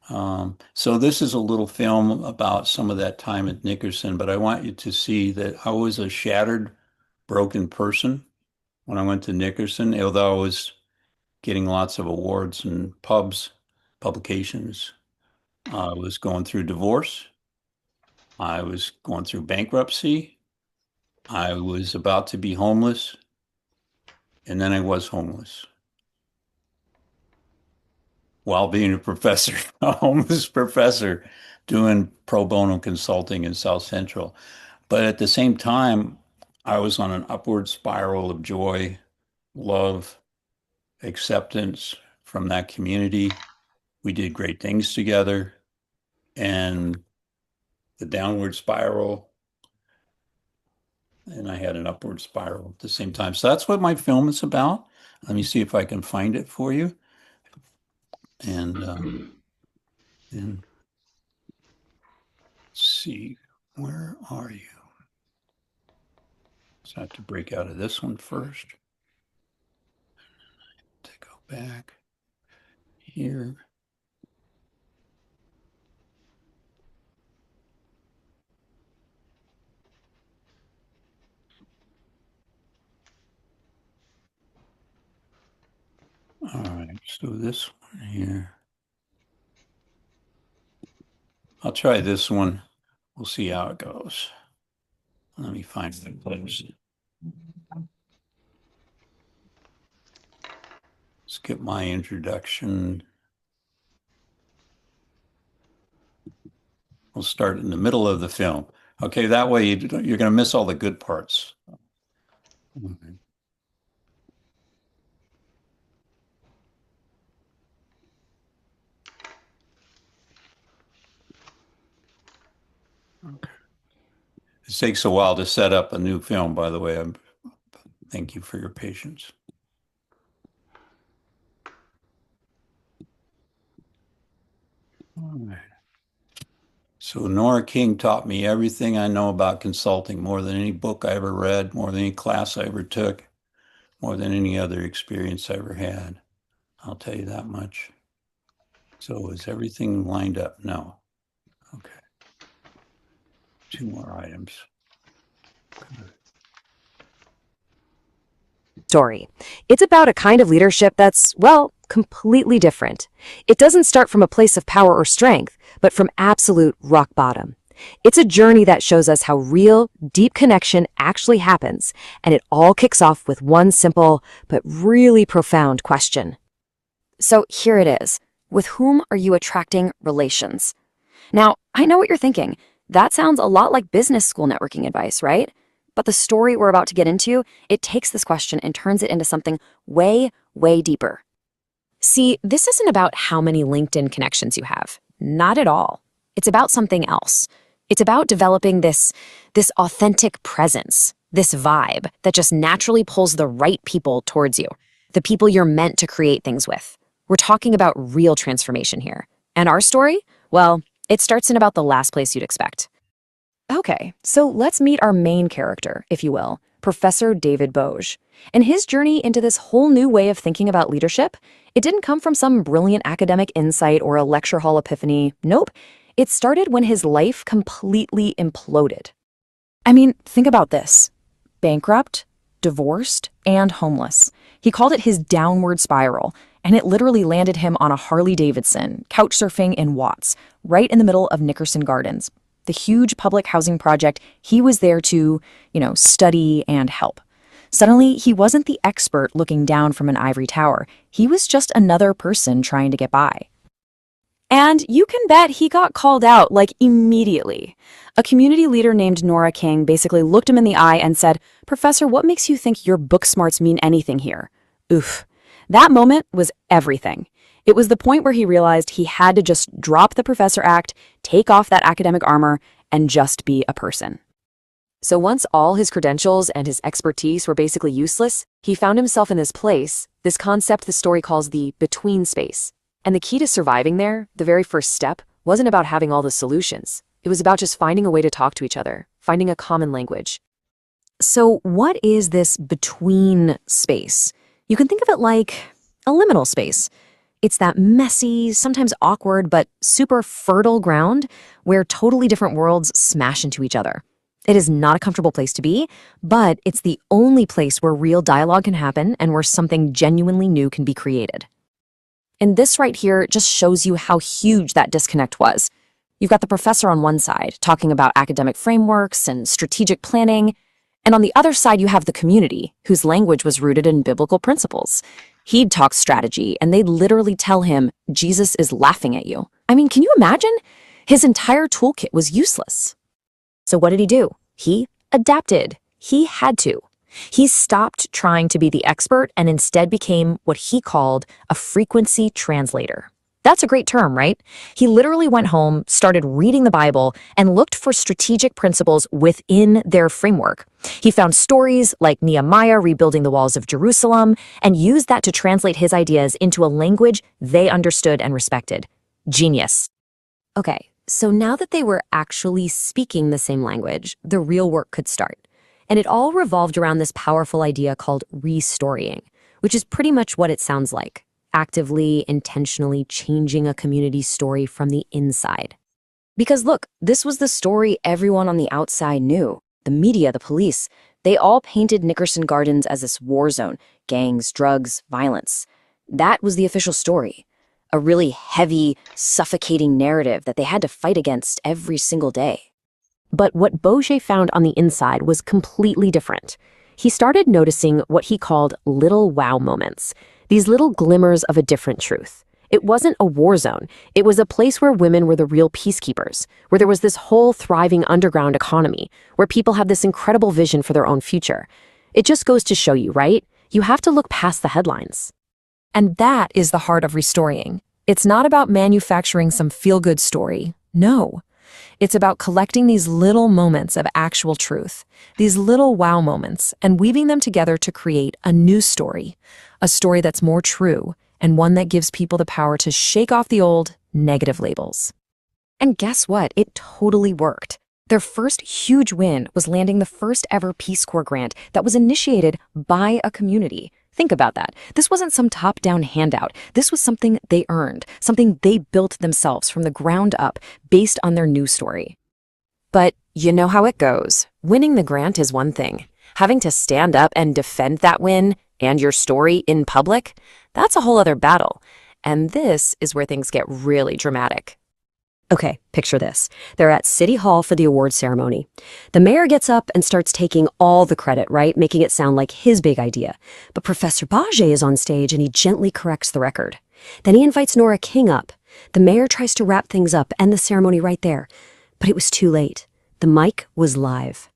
So this is a little film about some of that time at Nickerson, but I want you to see that I was a shattered, broken person when I went to Nickerson, although I was getting lots of awards and publications. I was going through divorce. I was going through bankruptcy. I was about to be homeless. And then I was homeless while being a professor, a homeless professor doing pro bono consulting in South Central. But at the same time, I was on an upward spiral of joy, love, acceptance from that community. We did great things together. And the downward spiral, and I had an upward spiral at the same time. So that's what my film is about. Let me see if I can find it for you. And then see, where are you? So I have to break out of this one first. To go back here. All right, so this one here. I'll try this one. We'll see how it goes. Let me find the clips. Skip my introduction. We'll start in the middle of the film. Okay, that way you're going to miss all the good parts. Okay. It takes a while to set up a new film, by the way. Thank you for your patience. All right. So Nora King taught me everything I know about consulting, more than any book I ever read, more than any class I ever took, more than any other experience I ever had. I'll tell you that much. So is everything lined up? No. Okay. 2 more items. Good. Story. It's about a kind of leadership that's, well, completely different. It doesn't start from a place of power or strength, but from absolute rock bottom. It's a journey that shows us how real, deep connection actually happens, and it all kicks off with one simple but really profound question. So here it is. With whom are you attracting relations? Now, I know what you're thinking. That sounds a lot like business school networking advice, right? But the story we're about to get into, it takes this question and turns it into something way, way deeper. See, this isn't about how many LinkedIn connections you have. Not at all. It's about something else. It's about developing this authentic presence, this vibe that just naturally pulls the right people towards you, the people you're meant to create things with. We're talking about real transformation here. And our story? Well, it starts in about the last place you'd expect. Okay, so let's meet our main character, if you will, Professor David Boge. And his journey into this whole new way of thinking about leadership, it didn't come from some brilliant academic insight or a lecture hall epiphany. Nope. It started when his life completely imploded. I mean, think about this. Bankrupt, divorced, and homeless. He called it his downward spiral, and it literally landed him on a Harley-Davidson, couch surfing in Watts, right in the middle of Nickerson Gardens, the huge public housing project he was there to, study and help. Suddenly, he wasn't the expert looking down from an ivory tower. He was just another person trying to get by. And you can bet he got called out, like, immediately. A community leader named Nora King basically looked him in the eye and said, "Professor, what makes you think your book smarts mean anything here?" Oof. That moment was everything. It was the point where he realized he had to just drop the professor act, take off that academic armor, and just be a person. So once all his credentials and his expertise were basically useless, he found himself in this place, this concept the story calls the between space. And the key to surviving there, the very first step, wasn't about having all the solutions. It was about just finding a way to talk to each other, finding a common language. So what is this between space? You can think of it like a liminal space. It's that messy, sometimes awkward, but super fertile ground where totally different worlds smash into each other. It is not a comfortable place to be, but it's the only place where real dialogue can happen and where something genuinely new can be created. And this right here just shows you how huge that disconnect was. You've got the professor on one side, talking about academic frameworks and strategic planning, and on the other side you have the community, whose language was rooted in biblical principles. He'd talk strategy, and they'd literally tell him, Jesus is laughing at you. I mean, can you imagine? His entire toolkit was useless. So what did he do? He adapted. He had to. He stopped trying to be the expert and instead became what he called a frequency translator. That's a great term, right? He literally went home, started reading the Bible, and looked for strategic principles within their framework. He found stories like Nehemiah rebuilding the walls of Jerusalem and used that to translate his ideas into a language they understood and respected. Genius. Okay, so now that they were actually speaking the same language, the real work could start. And it all revolved around this powerful idea called restorying, which is pretty much what it sounds like. Actively, intentionally changing a community's story from the inside. Because look, this was the story everyone on the outside knew. The media, the police, they all painted Nickerson Gardens as this war zone, gangs, drugs, violence. That was the official story. A really heavy, suffocating narrative that they had to fight against every single day. But what Boge found on the inside was completely different. He started noticing what he called little wow moments. These little glimmers of a different truth. It wasn't a war zone. It was a place where women were the real peacekeepers, where there was this whole thriving underground economy, where people have this incredible vision for their own future. It just goes to show you, right? You have to look past the headlines. And that is the heart of restoring. It's not about manufacturing some feel-good story. No. It's about collecting these little moments of actual truth, these little wow moments, and weaving them together to create a new story, a story that's more true, and one that gives people the power to shake off the old negative labels. And guess what? It totally worked. Their first huge win was landing the first ever Peace Corps grant that was initiated by a community. Think about that. This wasn't some top-down handout. This was something they earned, something they built themselves from the ground up based on their new story. But you know how it goes. Winning the grant is one thing. Having to stand up and defend that win and your story in public, that's a whole other battle. And this is where things get really dramatic. Okay, picture this. They're at City Hall for the award ceremony. The mayor gets up and starts taking all the credit, right? Making it sound like his big idea. But Professor Boge is on stage and he gently corrects the record. Then he invites Nora King up. The mayor tries to wrap things up, end the ceremony right there. But it was too late. The mic was live.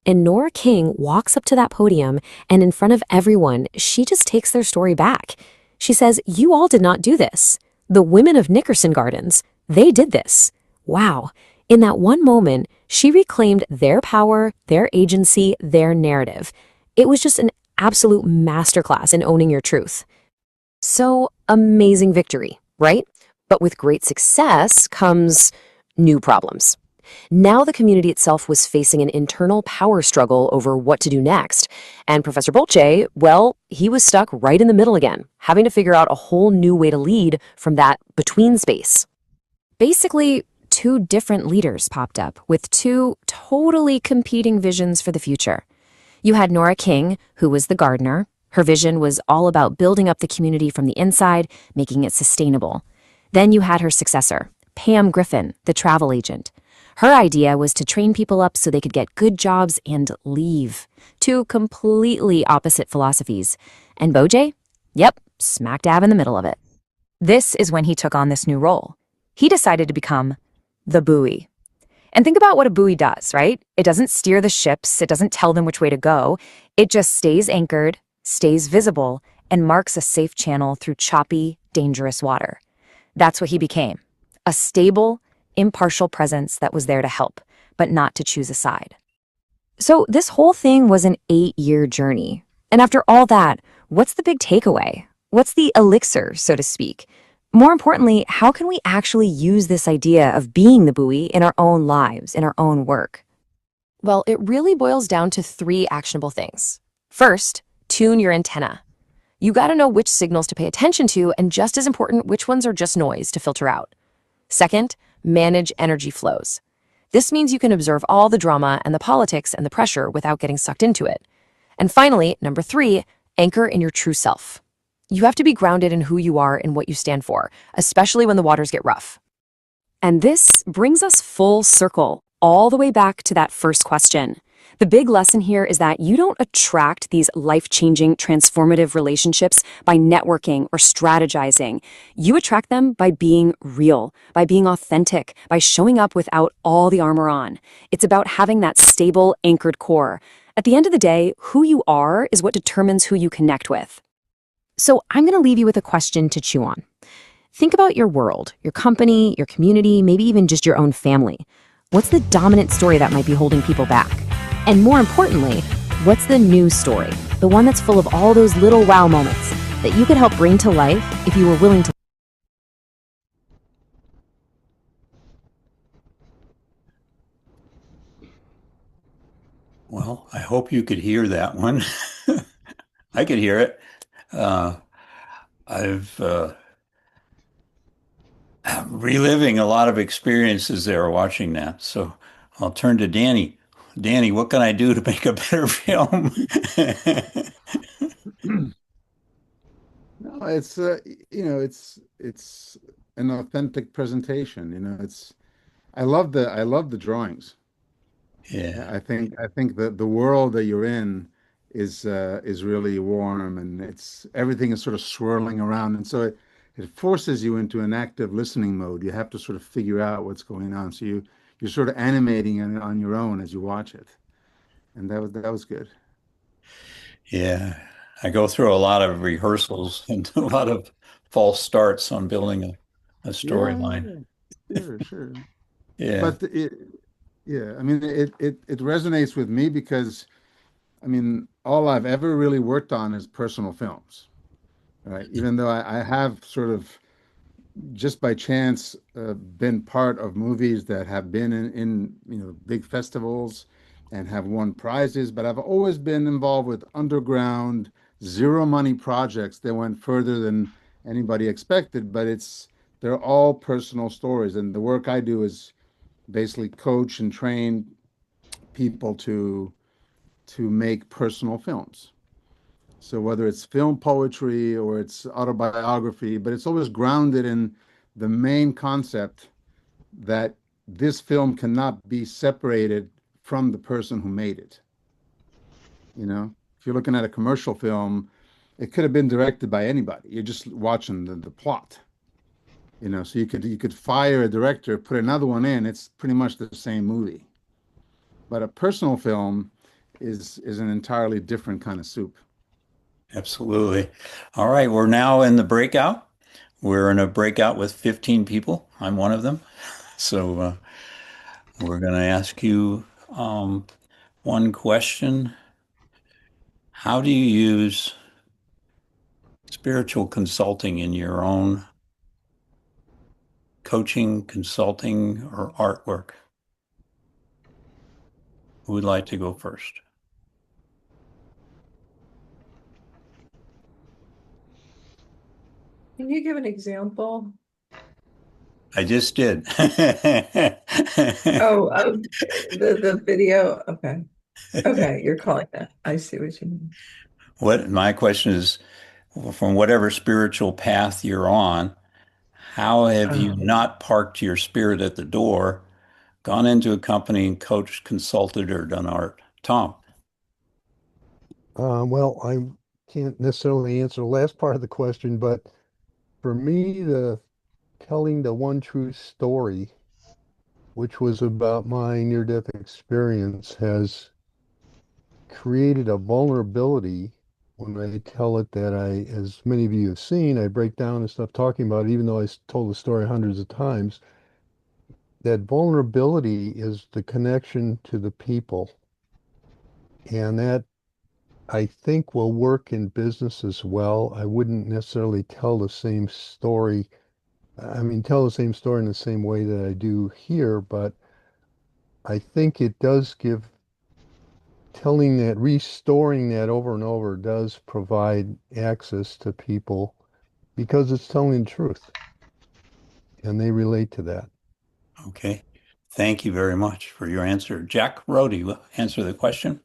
And Nora King walks up to that podium, and in front of everyone, she just takes their story back. She says, "You all did not do this. The women of Nickerson Gardens, they did this." Wow. In that one moment, she reclaimed their power, their agency, their narrative. It was just an absolute masterclass in owning your truth. So, amazing victory, right? But with great success comes new problems. Now the community itself was facing an internal power struggle over what to do next. And Professor Bolche, well, he was stuck right in the middle again, having to figure out a whole new way to lead from that between space. Basically, two different leaders popped up with two totally competing visions for the future. You had Nora King, who was the gardener. Her vision was all about building up the community from the inside, making it sustainable. Then you had her successor, Pam Griffin, the travel agent. Her idea was to train people up so they could get good jobs and leave. Two completely opposite philosophies. And Boj? Yep, smack dab in the middle of it. This is when he took on this new role. He decided to become the buoy. And think about what a buoy does, right? It doesn't steer the ships, it doesn't tell them which way to go. It just stays anchored, stays visible, and marks a safe channel through choppy, dangerous water. That's what he became. A stable, impartial presence that was there to help, but not to choose a side. So this whole thing was an 8-year journey. And after all that, what's the big takeaway? What's the elixir, so to speak? More importantly, how can we actually use this idea of being the buoy in our own lives, in our own work? Well, it really boils down to 3 actionable things. First, tune your antenna. You gotta know which signals to pay attention to, and just as important, which ones are just noise to filter out. Second, manage energy flows. This means you can observe all the drama and the politics and the pressure without getting sucked into it. And finally, number 3, anchor in your true self. You have to be grounded in who you are and what you stand for, especially when the waters get rough. And this brings us full circle, all the way back to that first question. The big lesson here is that you don't attract these life-changing, transformative relationships by networking or strategizing. You attract them by being real, by being authentic, by showing up without all the armor on. It's about having that stable, anchored core. At the end of the day, who you are is what determines who you connect with. So I'm going to leave you with a question to chew on. Think about your world, your company, your community, maybe even just your own family. What's the dominant story that might be holding people back? And more importantly, what's the new story? The one that's full of all those little wow moments that you could help bring to life if you were willing to. Well, I hope you could hear that one. I could hear it. I've reliving a lot of experiences there watching that. So I'll turn to Danny. Danny, what can I do to make a better film? No, it's it's an authentic presentation. It's I love the drawings. Yeah. I think that the world that you're in is really warm, and it's everything is sort of swirling around, and so it forces you into an active listening mode. You have to sort of figure out what's going on. So you're sort of animating on your own as you watch it, and that was good. Yeah. I go through a lot of rehearsals and a lot of false starts on building a Yeah, storyline. sure, sure. Yeah. But yeah, I mean, it resonates with me because I mean, all I've ever really worked on is personal films, right? Even though I have sort of just by chance been part of movies that have been in big festivals and have won prizes, but I've always been involved with underground zero money projects that went further than anybody expected. But they're all personal stories, and the work I do is basically coach and train people to make personal films. So whether it's film poetry or it's autobiography, but it's always grounded in the main concept that this film cannot be separated from the person who made it. If you're looking at a commercial film, it could have been directed by anybody. You're just watching the plot, so you could fire a director, put another one in. It's pretty much the same movie. But a personal film is an entirely different kind of soup. Absolutely. All right, we're now in the breakout. We're in a breakout with 15 people. I'm one of them. So we're going to ask you one question. How do you use spiritual consulting in your own coaching, consulting, or artwork? Who would like to go first? Can you give an example? I just did. Oh, the video. Okay. Okay, you're calling that. I see what you mean. What my question is, from whatever spiritual path you're on, how have you Um, not parked your spirit at the door, gone into a company and coached, consulted, or done art? Tom. Well, I can't necessarily answer the last part of the question, but for me, the telling the one true story, which was about my near-death experience, has created a vulnerability when I tell it that as many of you have seen, I break down and stuff talking about it, even though told the story hundreds of times. That vulnerability is the connection to the people. And that I think will work in business as well. I wouldn't necessarily tell the same story. I mean, tell the same story in the same way that I do here, but I think it does give telling that, restoring that over and over does provide access to people because it's telling the truth and they relate to that. Okay. Thank you very much for your answer. Jack Rody will answer the question.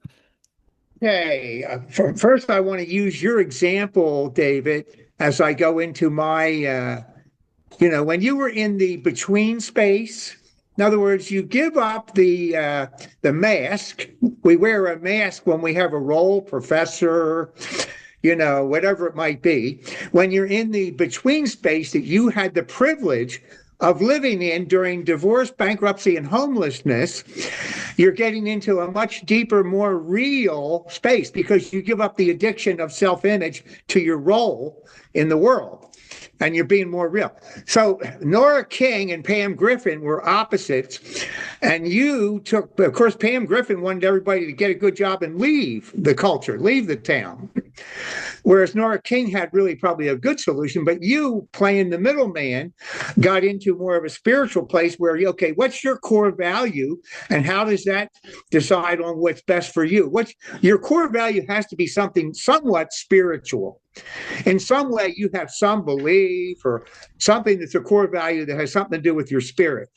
Okay, first, I want to use your example, David, as I go into my, when you were in the between space. In other words, you give up the mask. We wear a mask when we have a role, professor, whatever it might be. When you're in the between space that you had the privilege of living in during divorce, bankruptcy, and homelessness, you're getting into a much deeper, more real space because you give up the addiction of self-image to your role in the world. And you're being more real. So Nora King and Pam Griffin were opposites. And you took, of course, Pam Griffin wanted everybody to get a good job and leave the culture, leave the town. Whereas Nora King had really probably a good solution, but you, playing the middleman, got into more of a spiritual place where, okay, what's your core value and how does that decide on what's best for you? What's your core value has to be something somewhat spiritual. In some way, you have some belief or something that's a core value that has something to do with your spirit.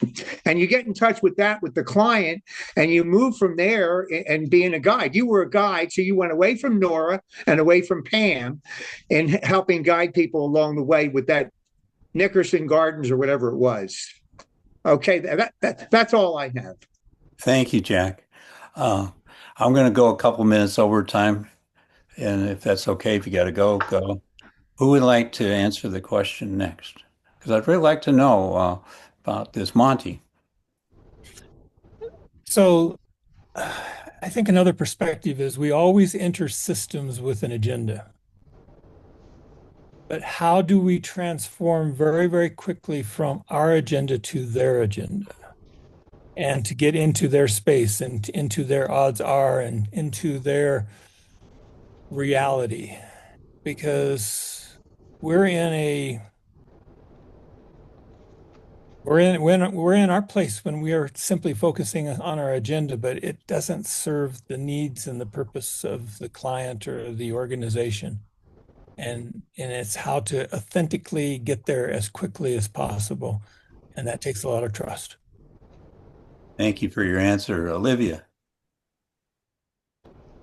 And you get in touch with that with the client and you move from there and being a guide. You were a guide, so you went away from Nora and away from Pam and helping guide people along the way with that Nickerson Gardens or whatever it was. Okay, that's all I have. Thank you, Jack. I'm going to go a couple minutes over time. And if that's okay, if you got to go, go. Who would like to answer the question next? Because I'd really like to know about this Monty. So I think another perspective is we always enter systems with an agenda. But how do we transform very, very quickly from our agenda to their agenda and to get into their space and into their odds are and into their reality? Because we're in our place when we are simply focusing on our agenda, but it doesn't serve the needs and the purpose of the client or the organization. And it's how to authentically get there as quickly as possible. And that takes a lot of trust. Thank you for your answer, Olivia.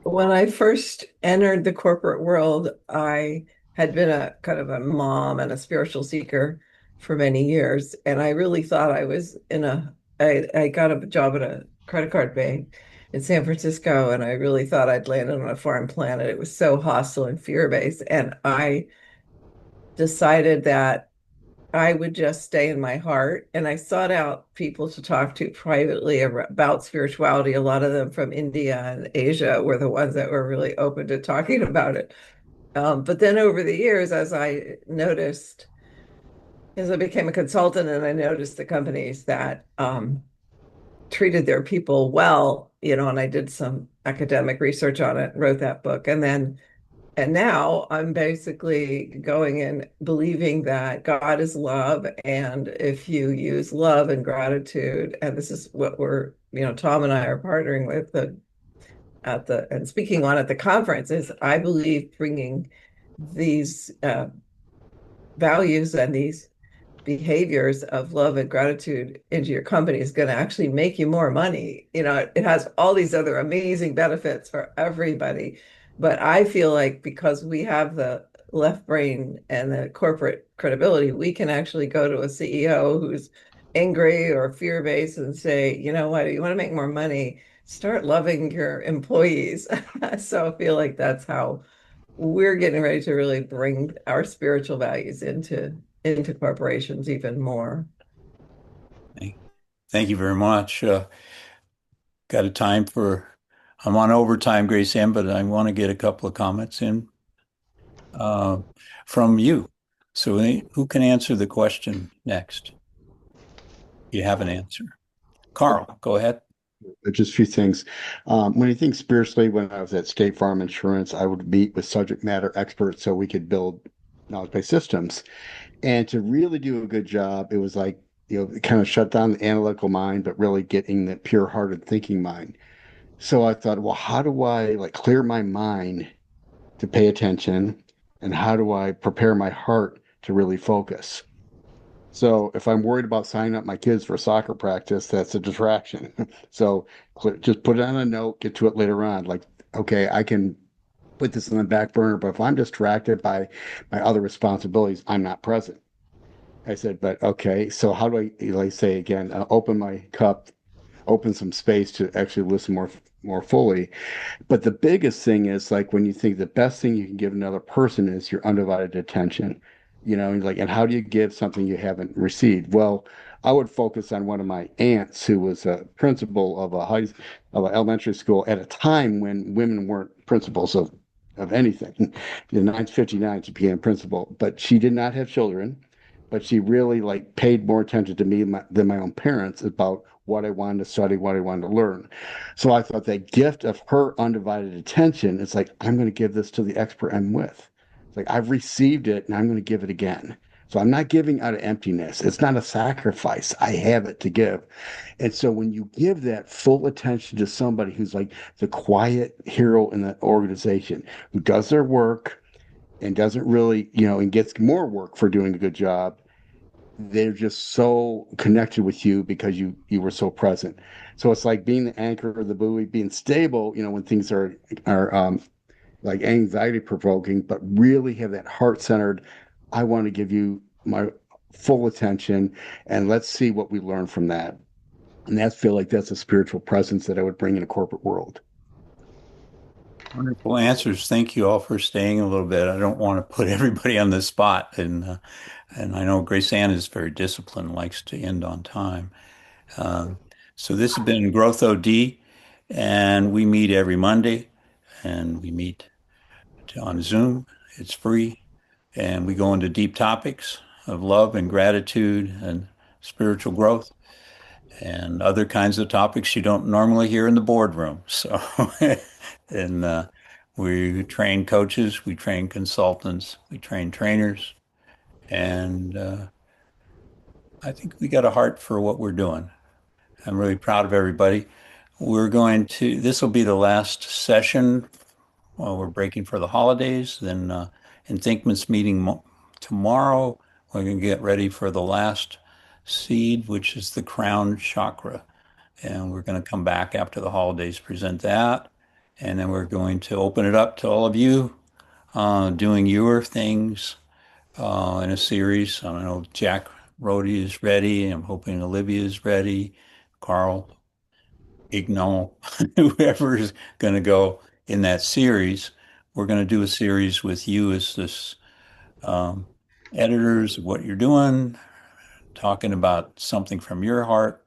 When I first entered the corporate world, I had been a kind of a mom and a spiritual seeker for many years. And I really thought I was I got a job at a credit card bank. in San Francisco, and I really thought I'd landed on a foreign planet. It was so hostile and fear-based, and I decided that I would just stay in my heart. And I sought out people to talk to privately about spirituality. A lot of them from India and Asia were the ones that were really open to talking about it. But then over the years, as I became a consultant and I noticed the companies that treated their people well, and I did some academic research on it, wrote that book. And now I'm basically going in believing that God is love. And if you use love and gratitude, and this is what Tom and I are partnering with and speaking on at the conference, is I believe bringing these values and these behaviors of love and gratitude into your company is going to actually make you more money. It has all these other amazing benefits for everybody. But I feel like because we have the left brain and the corporate credibility, we can actually go to a CEO who's angry or fear-based and say, you know what, you want to make more money, start loving your employees. So I feel like that's how we're getting ready to really bring our spiritual values into corporations even more. Thank you very much. Got a time I'm on overtime, Grace Ann, but I want to get a couple of comments in uh, from you. So who can answer the question next? You have an answer. Carl, go ahead. Just a few things. When you think spiritually, when I was at State Farm Insurance, I would meet with subject matter experts so we could build knowledge-based systems. And to really do a good job, it was like, kind of shut down the analytical mind, but really getting the pure-hearted thinking mind. So I thought, well, how do I like clear my mind to pay attention? And how do I prepare my heart to really focus? So if I'm worried about signing up my kids for soccer practice, that's a distraction. So just put it on a note, get to it later on. Like, okay, I can put this on the back burner, but if I'm distracted by my other responsibilities, I'm not present. I said, but okay, so how do I, like say again, open my cup, open some space to actually listen more fully. But the biggest thing is like when you think the best thing you can give another person is your undivided attention, like, and how do you give something you haven't received? Well, I would focus on one of my aunts who was a principal of of an elementary school at a time when women weren't principals of anything. In 1959, she became principal, but she did not have children. But she really like paid more attention to me than my own parents about what I wanted to study, what I wanted to learn. So I thought that gift of her undivided attention is like, I'm going to give this to the expert I'm with. It's like, I've received it and I'm going to give it again. So I'm not giving out of emptiness. It's not a sacrifice. I have it to give. And so when you give that full attention to somebody who's like the quiet hero in the organization, who does their work and doesn't really, and gets more work for doing a good job, they're just so connected with you because you were so present. So it's like being the anchor or the buoy, being stable, when things are like anxiety provoking, but really have that heart centered. I want to give you my full attention, and let's see what we learn from that. And that's feel like that's a spiritual presence that I would bring in a corporate world. Wonderful answers. Thank you all for staying a little bit. I don't want to put everybody on the spot, and I know Grace Ann is very disciplined, likes to end on time. So this has been Growth OD, and we meet every Monday, and we meet on Zoom. It's free, and we go into deep topics of love and gratitude and spiritual growth and other kinds of topics you don't normally hear in the boardroom. So, and we train coaches, we train consultants, we train trainers, and I think we got a heart for what we're doing. I'm really proud of everybody. This will be the last session while we're breaking for the holidays. Then in Thinkman's meeting tomorrow, we're going to get ready for the last seed, which is the crown chakra. And we're going to come back after the holidays, present that. And then we're going to open it up to all of you doing your things in a series. I don't know, Jack Rhodey is ready. I'm hoping Olivia is ready. Carl, ignore whoever's going to go in that series. We're going to do a series with you as this editors, what you're doing, talking about something from your heart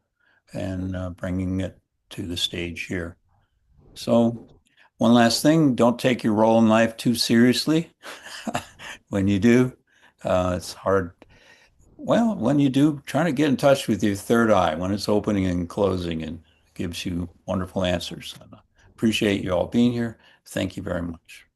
and bringing it to the stage here. So, one last thing, don't take your role in life too seriously. When you do, it's hard. Well, when you do, try to get in touch with your third eye when it's opening and closing and gives you wonderful answers. And I appreciate you all being here. Thank you very much.